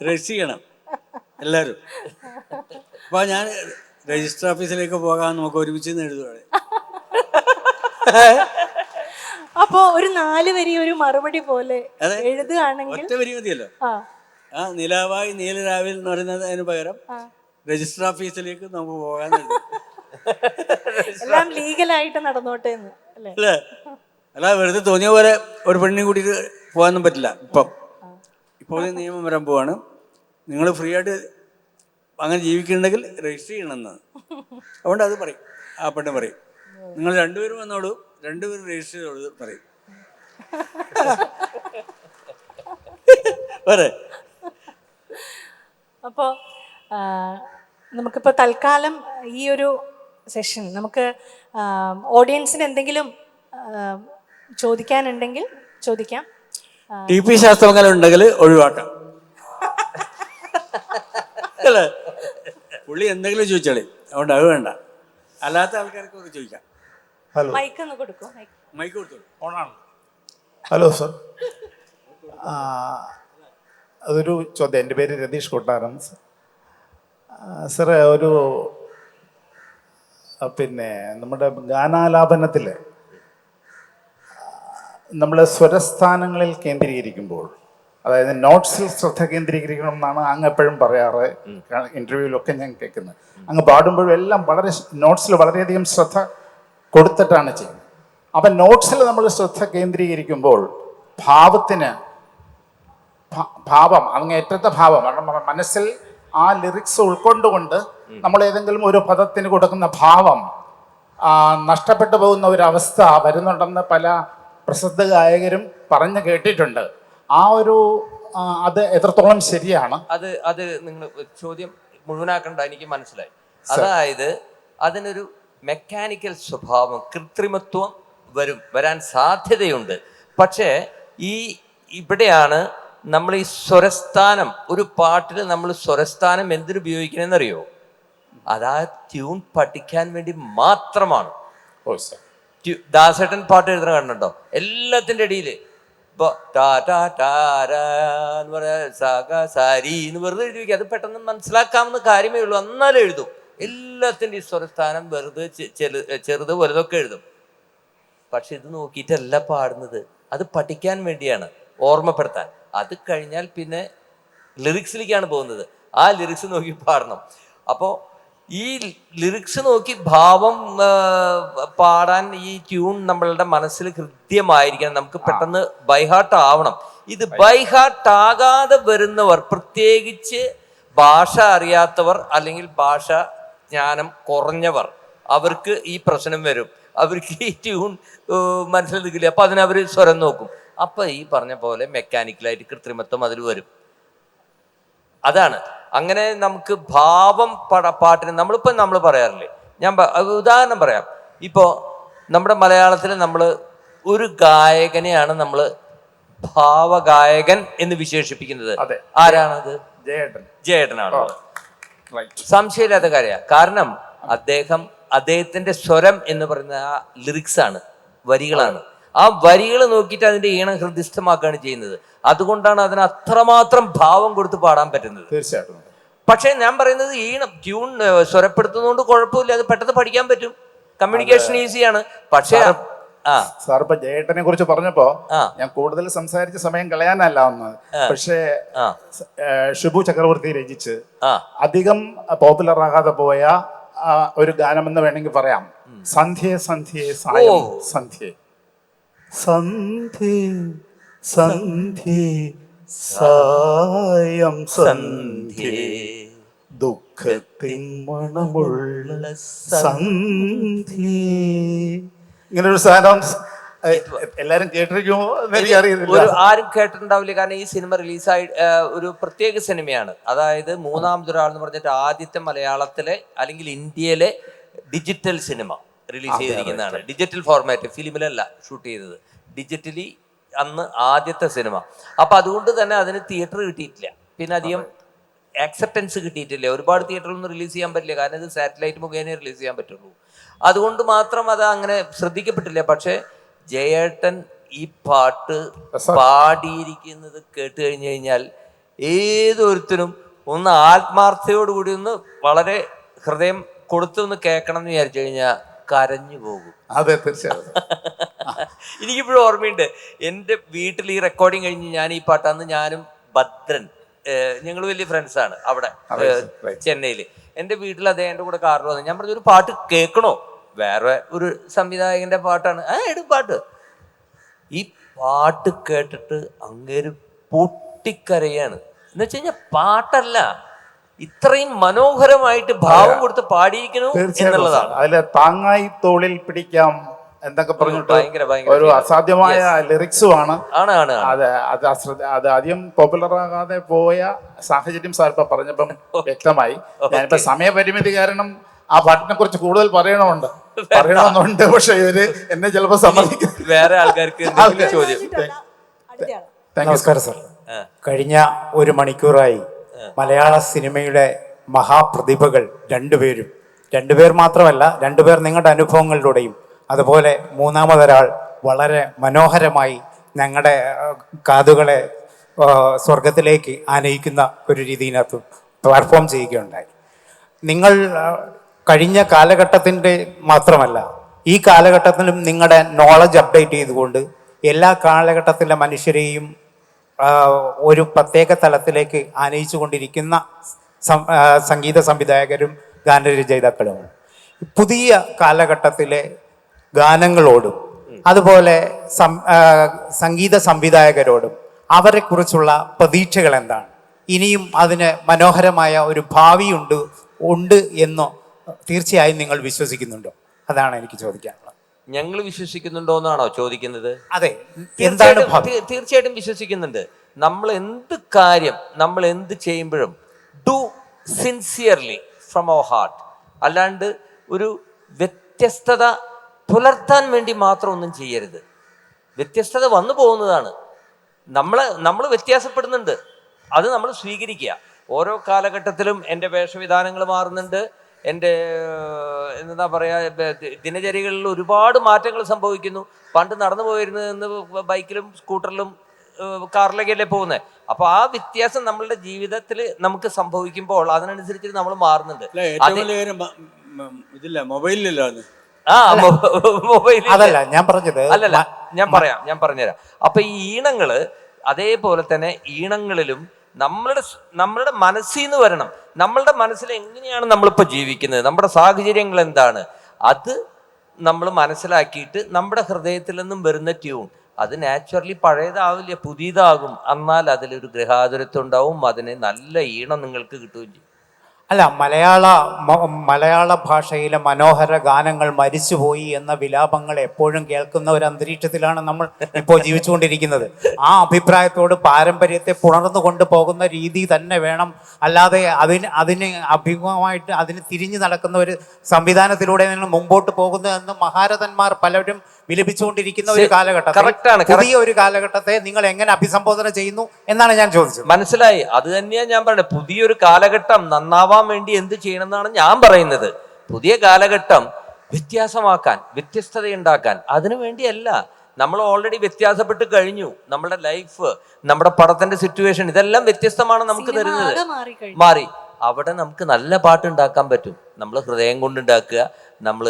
രജിസ്റ്റർ ചെയ്യണം എല്ലാവരും. അപ്പോൾ ഞാൻ രജിസ്റ്റർ ഓഫീസിലേക്ക് പോകാൻ നമുക്ക് ഒരുമിച്ച് എഴുതുകയാണ്. അപ്പോൾ ഒരു 4 വരി ഒരു മറുപടി പോലെ എഴുതുകയാണെങ്കിൽ ഒറ്റ വരി മതിയല്ലോ. ആ നിലാവായി നീലരാവിൽ എന്ന് പറയുന്നതിന് പകരം രജിസ്റ്റർ ഓഫീസിലേക്ക് നമുക്ക് പോകാൻ, എല്ലാം ലീഗലായിട്ട് നടന്നോട്ടെ എന്ന് അല്ലേ? അല്ല, വെറുതെ തോന്നിയ പോലെ ഒരു പെണ്ണിനെ കൂട്ടിയിട്ട് പോകാനൊന്നും പറ്റില്ല. ഇപ്പോൾ നിയമം വരാൻ പോവാണ്, നിങ്ങൾ ഫ്രീ ആയിട്ട് അങ്ങനെ ജീവിക്കുന്നുണ്ടെങ്കിൽ രജിസ്റ്റർ ചെയ്യണമെന്ന്. അതുകൊണ്ട് അത് പറയും, ആ പെണ്ണ് പറയും, നിങ്ങൾ 2 പേരും വന്നോളൂ, 2 പേരും രജിസ്റ്റർ ചെയ്തോളൂ പറയും. അപ്പോൾ നമുക്കിപ്പോൾ തൽക്കാലം ഈ ഒരു സെഷൻ നമുക്ക് ഓഡിയൻസിന് എന്തെങ്കിലും ചോദിക്കാനുണ്ടെങ്കിൽ ചോദിക്കാം. TP ശാസ്ത്രമംഗലം ഉണ്ടെങ്കിൽ ഒഴിവാക്കാം അല്ലേ? പുള്ളി എന്തെങ്കിലും ചോദിച്ചാളേ, അതുകൊണ്ട് അത് വേണ്ട, അല്ലാത്ത ആൾക്കാർക്കൊക്കെ ചോദിക്കാം. ഹലോ, മൈക്ക് ഒന്ന് കൊടുക്കും, മൈക്ക് കൊടുത്തോളൂ, ഓണാണ്. ഹലോ സർ, അതൊരു ചോദ്യം. എൻ്റെ പേര് രതീഷ് കൊട്ടാരം. സാറേ ഒരു പിന്നെ നമ്മുടെ ഗാനാലാപനത്തിൽ നമ്മൾ സ്വരസ്ഥാനങ്ങളിൽ കേന്ദ്രീകരിക്കുമ്പോൾ, അതായത് നോട്ട്സിൽ ശ്രദ്ധ കേന്ദ്രീകരിക്കണം എന്നാണ് അങ്ങ് എപ്പോഴും പറയാറ്. ഇൻ്റർവ്യൂവിലൊക്കെ ഞാൻ കേൾക്കുന്നത് അങ്ങ് പാടുമ്പോഴും എല്ലാം വളരെ നോട്ട്സിൽ വളരെയധികം ശ്രദ്ധ കൊടുത്തിട്ടാണ് ചെയ്യുന്നത്. അപ്പം നോട്ട്സിൽ നമ്മൾ ശ്രദ്ധ കേന്ദ്രീകരിക്കുമ്പോൾ ഭാവത്തിന് ഭാവം അങ്ങേറ്റത്തെ ഭാവം മനസ്സിൽ ആ ലിറിക്സ് ഉൾക്കൊണ്ടുകൊണ്ട് നമ്മൾ ഏതെങ്കിലും ഒരു പദത്തിന് കൊടുക്കുന്ന ഭാവം നഷ്ടപ്പെട്ടു പോകുന്ന ഒരവസ്ഥ വരുന്നുണ്ടെന്ന് പല പ്രസിദ്ധ ഗായകരും പറഞ്ഞു കേട്ടിട്ടുണ്ട്. ആ ഒരു അത് എത്രത്തോളം ശരിയാണ്? അത് നിങ്ങൾ ചോദ്യം മുഴുവനാക്കണ്ട, എനിക്ക് മനസ്സിലായി. അതായത് അതിനൊരു മെക്കാനിക്കൽ സ്വഭാവം, കൃത്രിമത്വം വരാൻ സാധ്യതയുണ്ട്. പക്ഷേ ഇവിടെയാണ് നമ്മൾ ഈ സ്വരസ്ഥാനം, ഒരു പാട്ടിൽ നമ്മൾ സ്വരസ്ഥാനം എന്തിനുപയോഗിക്കണമെന്നറിയോ? അതാ ട്യൂൺ പഠിക്കാൻ വേണ്ടി മാത്രമാണ്. ദാസേട്ടൻ പാട്ട് എഴുതുന്ന കണ്ടുണ്ടോ? എല്ലാത്തിൻ്റെ ഇടയിൽ ഇപ്പോൾ എന്ന് പറയാ സാരി എന്ന് വെറുതെ എഴുതി വയ്ക്കുക. അത് പെട്ടെന്ന് മനസ്സിലാക്കാവുന്ന കാര്യമേ ഉള്ളൂ, എന്നാലും എഴുതും. എല്ലാത്തിൻ്റെ ഈ സ്വരസ്ഥാനം വെറുതെ ചെറുത് വലുതൊക്കെ എഴുതും. പക്ഷെ ഇത് നോക്കിയിട്ടല്ല പാടുന്നത്, അത് പഠിക്കാൻ വേണ്ടിയാണ്, ഓർമ്മപ്പെടുത്താൻ. അത് കഴിഞ്ഞാൽ പിന്നെ ലിറിക്സിലേക്കാണ് പോകുന്നത്. ആ ലിറിക്സ് നോക്കി പാടണം. അപ്പോൾ ഈ ലിറിക്സ് നോക്കി ഭാവം പാടാൻ ഈ ട്യൂൺ നമ്മളുടെ മനസ്സിൽ കൃത്യമായിരിക്കണം. നമുക്ക് പെട്ടെന്ന് ബൈഹാർട്ട് ആവണം. ഇത് ബൈഹാർട്ട് ആകാതെ വരുന്നവർ, പ്രത്യേകിച്ച് ഭാഷ അറിയാത്തവർ അല്ലെങ്കിൽ ഭാഷ ജ്ഞാനം കുറഞ്ഞവർ, അവർക്ക് ഈ പ്രശ്നം വരും. അവർക്ക് ഈ ട്യൂൺ മനസ്സിൽ നിൽക്കില്ല. അപ്പം അതിനവർ സ്വരം നോക്കും. അപ്പം ഈ പറഞ്ഞ പോലെ മെക്കാനിക്കലായിട്ട് കൃത്രിമത്വം അതിൽ വരും. അതാണ് അങ്ങനെ നമുക്ക് ഭാവം പാട്ടിന് നമ്മൾ പറയാറില്ലേ? ഞാൻ ഉദാഹരണം പറയാം. ഇപ്പോൾ നമ്മുടെ മലയാളത്തിൽ നമ്മൾ ഒരു ഗായകനെയാണ് നമ്മൾ ഭാവഗായകൻ എന്ന് വിശേഷിപ്പിക്കുന്നത്. ആരാണത്? ജയേട്ടനാണ്. സംശയമില്ലാത്ത കാര്യമാണ്. കാരണം അദ്ദേഹത്തിന്റെ സ്വരം എന്ന് പറയുന്ന ആ ലിറിക്സ് ആണ്, വരികളാണ്. ആ വരികൾ നോക്കിയിട്ട് അതിന്റെ ഈണം ഹൃദിസ്ഥമാക്കുകയാണ് ചെയ്യുന്നത്. അതുകൊണ്ടാണ് അതിന് അത്രമാത്രം ഭാവം കൊടുത്ത് പാടാൻ പറ്റുന്നത്. തീർച്ചയായിട്ടും. പക്ഷെ ഞാൻ പറയുന്നത് ഈണം ട്യൂൺ സ്വരപ്പെടുത്തുന്നതുകൊണ്ട് കുഴപ്പമില്ല, അത് പെട്ടെന്ന് പഠിക്കാൻ പറ്റും. കമ്മ്യൂണിക്കേഷൻ ഈസിയാണ്. പക്ഷേ സാർ ഇപ്പൊ ജയേട്ടനെ കുറിച്ച് പറഞ്ഞപ്പോ ഞാൻ കൂടുതൽ സംസാരിച്ച സമയം കളയാനല്ല വന്നത്. പക്ഷേ ഷിബു ചക്രവർത്തി രചിച്ച് അധികം പോപ്പുലർ ആകാതെ പോയ ഒരു ഗാനമെന്ന് വേണമെങ്കിൽ പറയാം. സന്ധ്യേ സന്ധ്യേ സായം സന്ധ്യേ, സന്ധ്യേ സന്ധ്യേ സായം സന്ധ്യേ, ദുഃഖത്തിൻ മണമുള്ള സന്ധ്യേ. ഇങ്ങനൊരു സാധനം എല്ലാരും കേട്ടിരിക്കുമോ എനിക്ക് അറിയുന്നില്ല. ആരും കേട്ടിട്ടുണ്ടാവില്ല. കാരണം ഈ സിനിമ റിലീസായി ഒരു പ്രത്യേക സിനിമയാണ്. അതായത് മൂന്നാമതൊരാൾ എന്ന് പറഞ്ഞിട്ട് ആദ്യത്തെ മലയാളത്തിലെ അല്ലെങ്കിൽ ഇന്ത്യയിലെ ഡിജിറ്റൽ സിനിമ റിലീസ് ചെയ്തിരിക്കുന്നതാണ്. ഡിജിറ്റൽ ഫോർമാറ്റ്, ഫിലിമിലല്ല ഷൂട്ട് ചെയ്തത്, ഡിജിറ്റലി അന്ന് ആദ്യത്തെ സിനിമ. അപ്പം അതുകൊണ്ട് തന്നെ അതിന് തിയേറ്റർ കിട്ടിയിട്ടില്ല, പിന്നെ അധികം ആക്സെപ്റ്റൻസ് കിട്ടിയിട്ടില്ല. ഒരുപാട് തിയേറ്ററിലൊന്നും റിലീസ് ചെയ്യാൻ പറ്റില്ല, കാരണം ഇത് സാറ്റലൈറ്റ് മുഖേന റിലീസ് ചെയ്യാൻ പറ്റുള്ളൂ. അതുകൊണ്ട് മാത്രം അത് അങ്ങനെ ശ്രദ്ധിക്കപ്പെട്ടില്ല. പക്ഷേ ജയേട്ടൻ ഈ പാട്ട് പാടിയിരിക്കുന്നത് കേട്ട് കഴിഞ്ഞു കഴിഞ്ഞാൽ ഏതൊരുത്തരും ഒന്ന് ആത്മാർത്ഥതയോടുകൂടി ഒന്ന് വളരെ ഹൃദയം കൊടുത്തൊന്ന് കേൾക്കണം എന്ന് വിചാരിച്ചു കഴിഞ്ഞാൽ കരഞ്ഞു പോകും. അതെ, തീർച്ചയായും. എനിക്കിപ്പോഴും ഓർമ്മയുണ്ട്, എൻ്റെ വീട്ടിൽ ഈ റെക്കോർഡിങ് കഴിഞ്ഞ് ഞാൻ ഈ പാട്ട്, അന്ന് ഞാനും ഭദ്രൻ ഞങ്ങൾ വലിയ ഫ്രണ്ട്സാണ് അവിടെ ചെന്നൈയിൽ. എൻ്റെ വീട്ടിൽ എൻ്റെ കൂടെ കാറിൽ വന്നു. ഞാൻ പറഞ്ഞു, ഒരു പാട്ട് കേൾക്കണോ? വേറെ ഒരു സംവിധായകൻ്റെ പാട്ടാണ്. എടു പാട്ട്. ഈ പാട്ട് കേട്ടിട്ട് അങ്ങേര് പൊട്ടിക്കരയാണ്. എന്ന് വെച്ച് കഴിഞ്ഞാൽ പാട്ടല്ല, ഇത്രയും മനോഹരമായിട്ട് ഭാവം കൊടുത്ത് പാടിയിരിക്കുന്നു എന്നുള്ളതാണ്. അതിലെ താങ്ങായി തോളിൽ പിടിക്കാം എന്നൊക്കെ പറഞ്ഞിട്ട് ഒരു അസാധ്യമായ ലിറിക്സുമാണ്. അത് അധികം പോപ്പുലർ ആകാതെ പോയ സാഹചര്യം സാർ ഇപ്പൊ പറഞ്ഞപ്പം വ്യക്തമായി. ഞാനിപ്പോ സമയപരിമിതി കാരണം ആ പാട്ടിനെ കുറിച്ച് കൂടുതൽ പറയണമെന്നുണ്ട്. പക്ഷെ ഇവര് എന്നെ ചിലപ്പോ സമ്മതിക്കും. വേറെ ആൾക്കാർക്ക് ചോദ്യം. നമസ്കാരം സാർ. കഴിഞ്ഞ ഒരു മണിക്കൂറായി മലയാള സിനിമയുടെ മഹാപ്രതിഭകൾ രണ്ടുപേർ മാത്രമല്ല, രണ്ടുപേർ നിങ്ങളുടെ അനുഭവങ്ങളിലൂടെയും അതുപോലെ മൂന്നാമതൊരാൾ വളരെ മനോഹരമായി ഞങ്ങളുടെ കാതുകളെ സ്വർഗത്തിലേക്ക് ആനയിക്കുന്ന ഒരു രീതിയിനകത്ത് പെർഫോം ചെയ്യുകയുണ്ടായി. നിങ്ങൾ കഴിഞ്ഞ കാലഘട്ടത്തിൻ്റെ മാത്രമല്ല ഈ കാലഘട്ടത്തിലും നിങ്ങളുടെ നോളജ് അപ്ഡേറ്റ് ചെയ്തുകൊണ്ട് എല്ലാ കാലഘട്ടത്തിലെ മനുഷ്യരെയും ഒരു പ്രത്യേക തലത്തിലേക്ക് ആനയിച്ചു കൊണ്ടിരിക്കുന്ന സംഗീത സംവിധായകരും ഗാനരചയിതാക്കളുമാണ്. പുതിയ കാലഘട്ടത്തിലെ ഗാനങ്ങളോടും അതുപോലെ സംഗീത സംവിധായകരോടും അവരെക്കുറിച്ചുള്ള പ്രതീക്ഷകൾ എന്താണ്? ഇനിയും അതിന് മനോഹരമായ ഒരു ഭാവിയുണ്ട് എന്ന് തീർച്ചയായും നിങ്ങൾ വിശ്വസിക്കുന്നുണ്ടോ? അതാണ് എനിക്ക് ചോദിക്കാനുള്ളത്. ഞങ്ങൾ വിശ്വസിക്കുന്നുണ്ടോ എന്നാണോ ചോദിക്കുന്നത്? അതെ, എന്താണ് തീർച്ചയായിട്ടും വിശ്വസിക്കുന്നുണ്ട്. നമ്മൾ എന്ത് കാര്യം നമ്മൾ എന്ത് ചെയ്യുമ്പോഴും do sincerely from our heart. അല്ലാണ്ട് ഒരു വ്യത്യസ്തത പുലർത്താൻ വേണ്ടി മാത്രം ഒന്നും ചെയ്യരുത്. വ്യത്യസ്തത വന്നു പോകുന്നതാണ്. നമ്മൾ വ്യത്യാസപ്പെടുന്നുണ്ട്, അത് നമ്മൾ സ്വീകരിക്കുക. ഓരോ കാലഘട്ടത്തിലും എൻ്റെ വേഷവിധാനങ്ങൾ മാറുന്നുണ്ട്, എൻ്റെ എന്താ പറയുക, ദിനചര്യകളിൽ ഒരുപാട് മാറ്റങ്ങൾ സംഭവിക്കുന്നു. പണ്ട് നടന്നു പോയിരുന്നത് ബൈക്കിലും സ്കൂട്ടറിലും കാറിലേക്കല്ലേ പോകുന്നത്. അപ്പോൾ ആ വ്യത്യാസം നമ്മളുടെ ജീവിതത്തിൽ നമുക്ക് സംഭവിക്കുമ്പോൾ അതിനനുസരിച്ച് നമ്മൾ മാറുന്നുണ്ട്. മൊബൈലിലല്ലോ മൊബൈൽ അതല്ല ഞാൻ പറഞ്ഞത്. അല്ലല്ല, ഞാൻ പറഞ്ഞുതരാം. അപ്പൊ ഈ ഈണങ്ങള് അതേപോലെ തന്നെ ഈണങ്ങളിലും നമ്മളുടെ മനസ്സിൽ നിന്ന് വരണം. നമ്മളുടെ മനസ്സിൽ എങ്ങനെയാണ് നമ്മളിപ്പോൾ ജീവിക്കുന്നത്, നമ്മുടെ സാഹചര്യങ്ങൾ എന്താണ്, അത് നമ്മൾ മനസ്സിലാക്കിയിട്ട് നമ്മുടെ ഹൃദയത്തിൽ നിന്നും വരുന്ന ട്യൂൺ അത് നാച്ചുറലി പഴയതാവില്ല, പുതിയതാകും. എന്നാൽ അതിലൊരു ഗൃഹാതുരത്വം ഉണ്ടാവും, അതിന് നല്ല ഈണം നിങ്ങൾക്ക് കിട്ടുകയും ചെയ്യും. അല്ല, മലയാള ഭാഷയിലെ മനോഹര ഗാനങ്ങൾ മരിച്ചുപോയി എന്ന വിലാപങ്ങൾ എപ്പോഴും കേൾക്കുന്ന ഒരു അന്തരീക്ഷത്തിലാണ് നമ്മൾ ഇപ്പോൾ ജീവിച്ചുകൊണ്ടിരിക്കുന്നത്. ആ അഭിപ്രായത്തോട് പാരമ്പര്യത്തെ പുണർന്നു കൊണ്ടുപോകുന്ന രീതി തന്നെ വേണം. അല്ലാതെ അതിന് അഭിമുഖമായിട്ട് അതിന് തിരിഞ്ഞു നടക്കുന്ന ഒരു സംവിധാനത്തിലൂടെ നിങ്ങൾ മുമ്പോട്ട് പോകുന്നതെന്ന് മഹാരഥന്മാർ പലരും വിലപിച്ചുകൊണ്ടിരിക്കുന്ന ഒരു കാലഘട്ടം, പുതിയ ഒരു കാലഘട്ടത്തെ നിങ്ങൾ എങ്ങനെ അഭിസംബോധന ചെയ്യുന്നു എന്നാണ് ഞാൻ ചോദിച്ചത്. മനസ്സിലായി. അത് തന്നെയാണ് ഞാൻ പറഞ്ഞത്. പുതിയൊരു കാലഘട്ടം നന്നാവാൻ വേണ്ടി എന്ത് ചെയ്യണമെന്നാണ് ഞാൻ പറയുന്നത്. പുതിയ കാലഘട്ടം വ്യത്യാസമാക്കാൻ, വ്യത്യസ്തതയുണ്ടാക്കാൻ, അതിനു വേണ്ടിയല്ല. നമ്മൾ ഓൾറെഡി വ്യത്യാസപ്പെട്ട് കഴിഞ്ഞു. നമ്മുടെ ലൈഫ്, നമ്മുടെ പടത്തിന്റെ സിറ്റുവേഷൻ ഇതെല്ലാം വ്യത്യസ്തമാണ് നമുക്ക് തരുന്നത്. മാറി. അവിടെ നമുക്ക് നല്ല പാട്ട് ഉണ്ടാക്കാൻ പറ്റും. നമ്മൾ ഹൃദയം കൊണ്ടുണ്ടാക്കുക, നമ്മൾ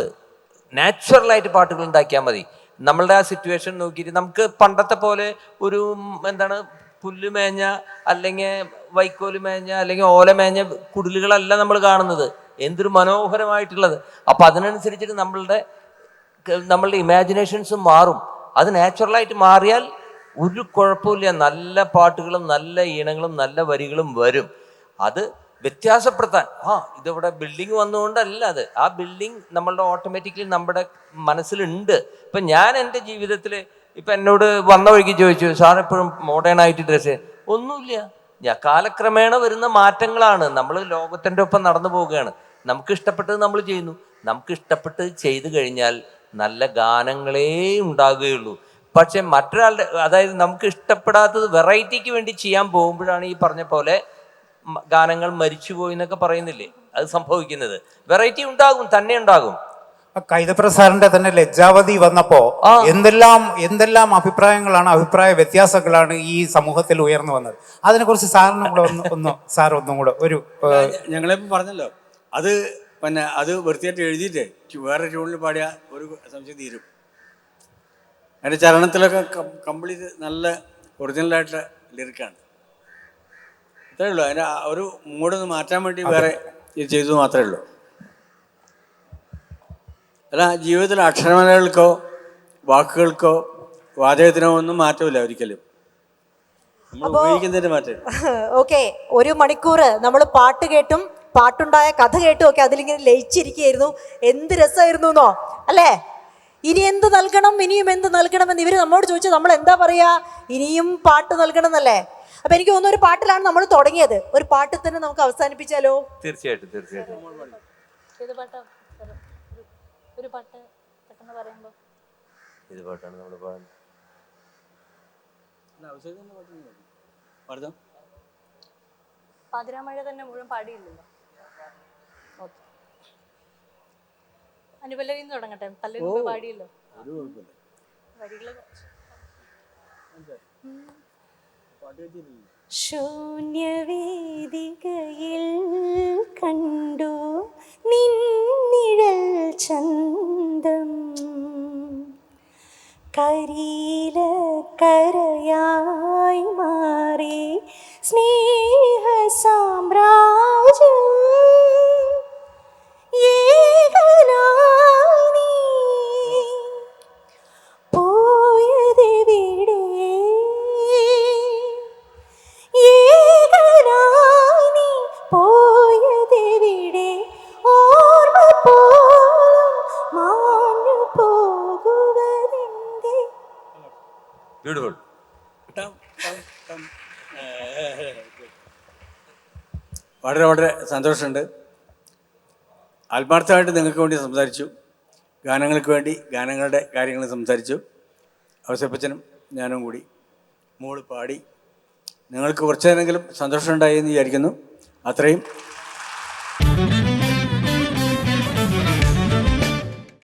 നാച്ചുറലായിട്ട് പാട്ടുകൾ ഉണ്ടാക്കിയാൽ മതി. നമ്മളുടെ ആ സിറ്റുവേഷൻ നോക്കിയിട്ട് നമുക്ക് പണ്ടത്തെ പോലെ ഒരു എന്താണ് പുല്ലുമേഞ്ഞ അല്ലെങ്കിൽ വൈക്കോല് മേഞ്ഞ അല്ലെങ്കിൽ ഓലമേഞ്ഞ കുടിലുകളല്ല നമ്മൾ കാണുന്നത്. എന്തൊരു മനോഹരമായിട്ടുള്ളത്. അപ്പം അതിനനുസരിച്ചിട്ട് നമ്മളുടെ ഇമാജിനേഷൻസും മാറും. അത് നാച്ചുറലായിട്ട് മാറിയാൽ ഒരു കുഴപ്പമില്ല. നല്ല പാട്ടുകളും നല്ല ഈണങ്ങളും നല്ല വരികളും വരും. അത് വ്യത്യാസപ്പെടുത്താൻ ഇതിവിടെ ബിൽഡിങ് വന്നുകൊണ്ടല്ല. അത് ആ ബിൽഡിങ് നമ്മളുടെ ഓട്ടോമാറ്റിക്കലി നമ്മുടെ മനസ്സിലുണ്ട്. ഇപ്പം ഞാൻ എൻ്റെ ജീവിതത്തിൽ ഇപ്പം എന്നോട് വന്ന വഴിക്ക് ചോദിച്ചു, സാർ എപ്പോഴും മോഡേൺ ആയിട്ട് ഡ്രസ്സ്. ഒന്നുമില്ല, കാലക്രമേണ വരുന്ന മാറ്റങ്ങളാണ്. നമ്മൾ ലോകത്തിൻ്റെ ഒപ്പം നടന്നു പോവുകയാണ്. നമുക്ക് ഇഷ്ടപ്പെട്ടത് നമ്മൾ ചെയ്യുന്നു. നമുക്ക് ഇഷ്ടപ്പെട്ടത് ചെയ്തു കഴിഞ്ഞാൽ നല്ല ഗാനങ്ങളേ ഉണ്ടാകുകയുള്ളൂ. പക്ഷെ മറ്റൊരാളുടെ, അതായത് നമുക്ക് ഇഷ്ടപ്പെടാത്തത് വെറൈറ്റിക്ക് വേണ്ടി ചെയ്യാൻ പോകുമ്പോഴാണ് ഈ പറഞ്ഞ പോലെ ഗാനങ്ങൾ മരിച്ചുപോയി എന്നൊക്കെ പറയുന്നില്ലേ, അത് സംഭവിക്കുന്നത്. വെറൈറ്റി ഉണ്ടാകും, തന്നെ ഉണ്ടാകും. കൈതപ്ര സാറിന്റെ തന്നെ ലജ്ജാവതി വന്നപ്പോ എന്തെല്ലാം അഭിപ്രായ വ്യത്യാസങ്ങളാണ് ഈ സമൂഹത്തിൽ ഉയർന്നു വന്നത്. അതിനെക്കുറിച്ച് സാറിനും കൂടെ ഒന്നും കൂടെ ഒരു ഞങ്ങളിപ്പോൾ പറഞ്ഞല്ലോ, അത് പിന്നെ അത് വൃത്തിയായിട്ട് എഴുതിയിട്ട് വേറെ ട്യൂണിൽ പാടിയ ഒരു സംശയം തീരും. അതിൻ്റെ ചരണത്തിലൊക്കെ കംപ്ലീറ്റ് നല്ല ഒറിജിനലായിട്ടുള്ള ലിറിക്കാണ്. അത്രേ ഉള്ളൂ. അതിൻ്റെ ഒരു മൂടൊന്ന് മാറ്റാൻ വേണ്ടി വേറെ ഇത് ചെയ്തത് മാത്രമേ ഉള്ളൂ. അല്ല, ജീവിതത്തിൽ അക്ഷരമാലകൾക്കോ വാക്കുകൾക്കോ വാചകത്തിനോ ഒന്നും മാറ്റമില്ല ഒരിക്കലും. നമ്മൾ ഉപയോഗിക്കുന്നതിന് മാറ്റം. ഓക്കെ, 1 മണിക്കൂർ നമ്മൾ പാട്ട് കേട്ടും പാട്ടുണ്ടായ കഥ കേട്ടും ഒക്കെ അതിലിങ്ങനെ ലയിച്ചിരിക്കുകയായിരുന്നു. എന്ത് രസമായിരുന്നു എന്നോ അല്ലേ? ഇനി എന്ത് നൽകണം, ഇനിയും എന്ത് നൽകണമെന്ന് ഇവർ നമ്മോട് ചോദിച്ചാൽ നമ്മൾ എന്താ പറയുക? ഇനിയും പാട്ട് നൽകണം എന്നല്ലേ? അപ്പൊ എനിക്ക് തോന്നുന്നു ഒരു പാട്ടിലാണ് നമ്മൾ തുടങ്ങിയത്, ഒരു പാട്ടിൽ തന്നെ നമുക്ക് അവസാനിപ്പിച്ചാലോ? തീർച്ചയായിട്ടും. ഒരു പാട്ട് പെട്ടെന്ന് പറയുമ്പോൾ ഇത് പാട്ടാണ് നമ്മൾ പാടുന്നത്. പാതിരാമഴ തന്നെ മുഴുവൻ പാടിയില്ലല്ലോ. ഓക്കെ, അനുപല്ലവിയിൽ നിന്ന് തുടങ്ങട്ടെ. പല്ലവി പാടിയല്ലോ. വരികള് ശൂന്യവേദികയിൽ കണ്ടു നിന്നിഴൽ ചന്തം കരിയില കരയായി മാറി സ്നേഹ സാമ്രാജ്യം ഏകനായി നീ പോയതെവിടെ ഏകനായി നീ പോയതെവിടെ ഓർമ്മ പോലും മാഞ്ഞു പോകുവതെന്തേ. ബ്യൂട്ടിഫുൾ. വളരെ വളരെ സന്തോഷമുണ്ട്. ആത്മാർത്ഥമായിട്ട് നിങ്ങൾക്ക് വേണ്ടി സംസാരിച്ചു, ഗാനങ്ങൾക്ക് വേണ്ടി ഗാനങ്ങളുടെ കാര്യങ്ങൾ സംസാരിച്ചു. ഔസേപ്പച്ചനും ഞാനും കൂടി മോള് പാടി. നിങ്ങൾക്ക് കുറച്ച് നേരമെങ്കിലും സന്തോഷമുണ്ടായി എന്ന് വിചാരിക്കുന്നു. അത്രയും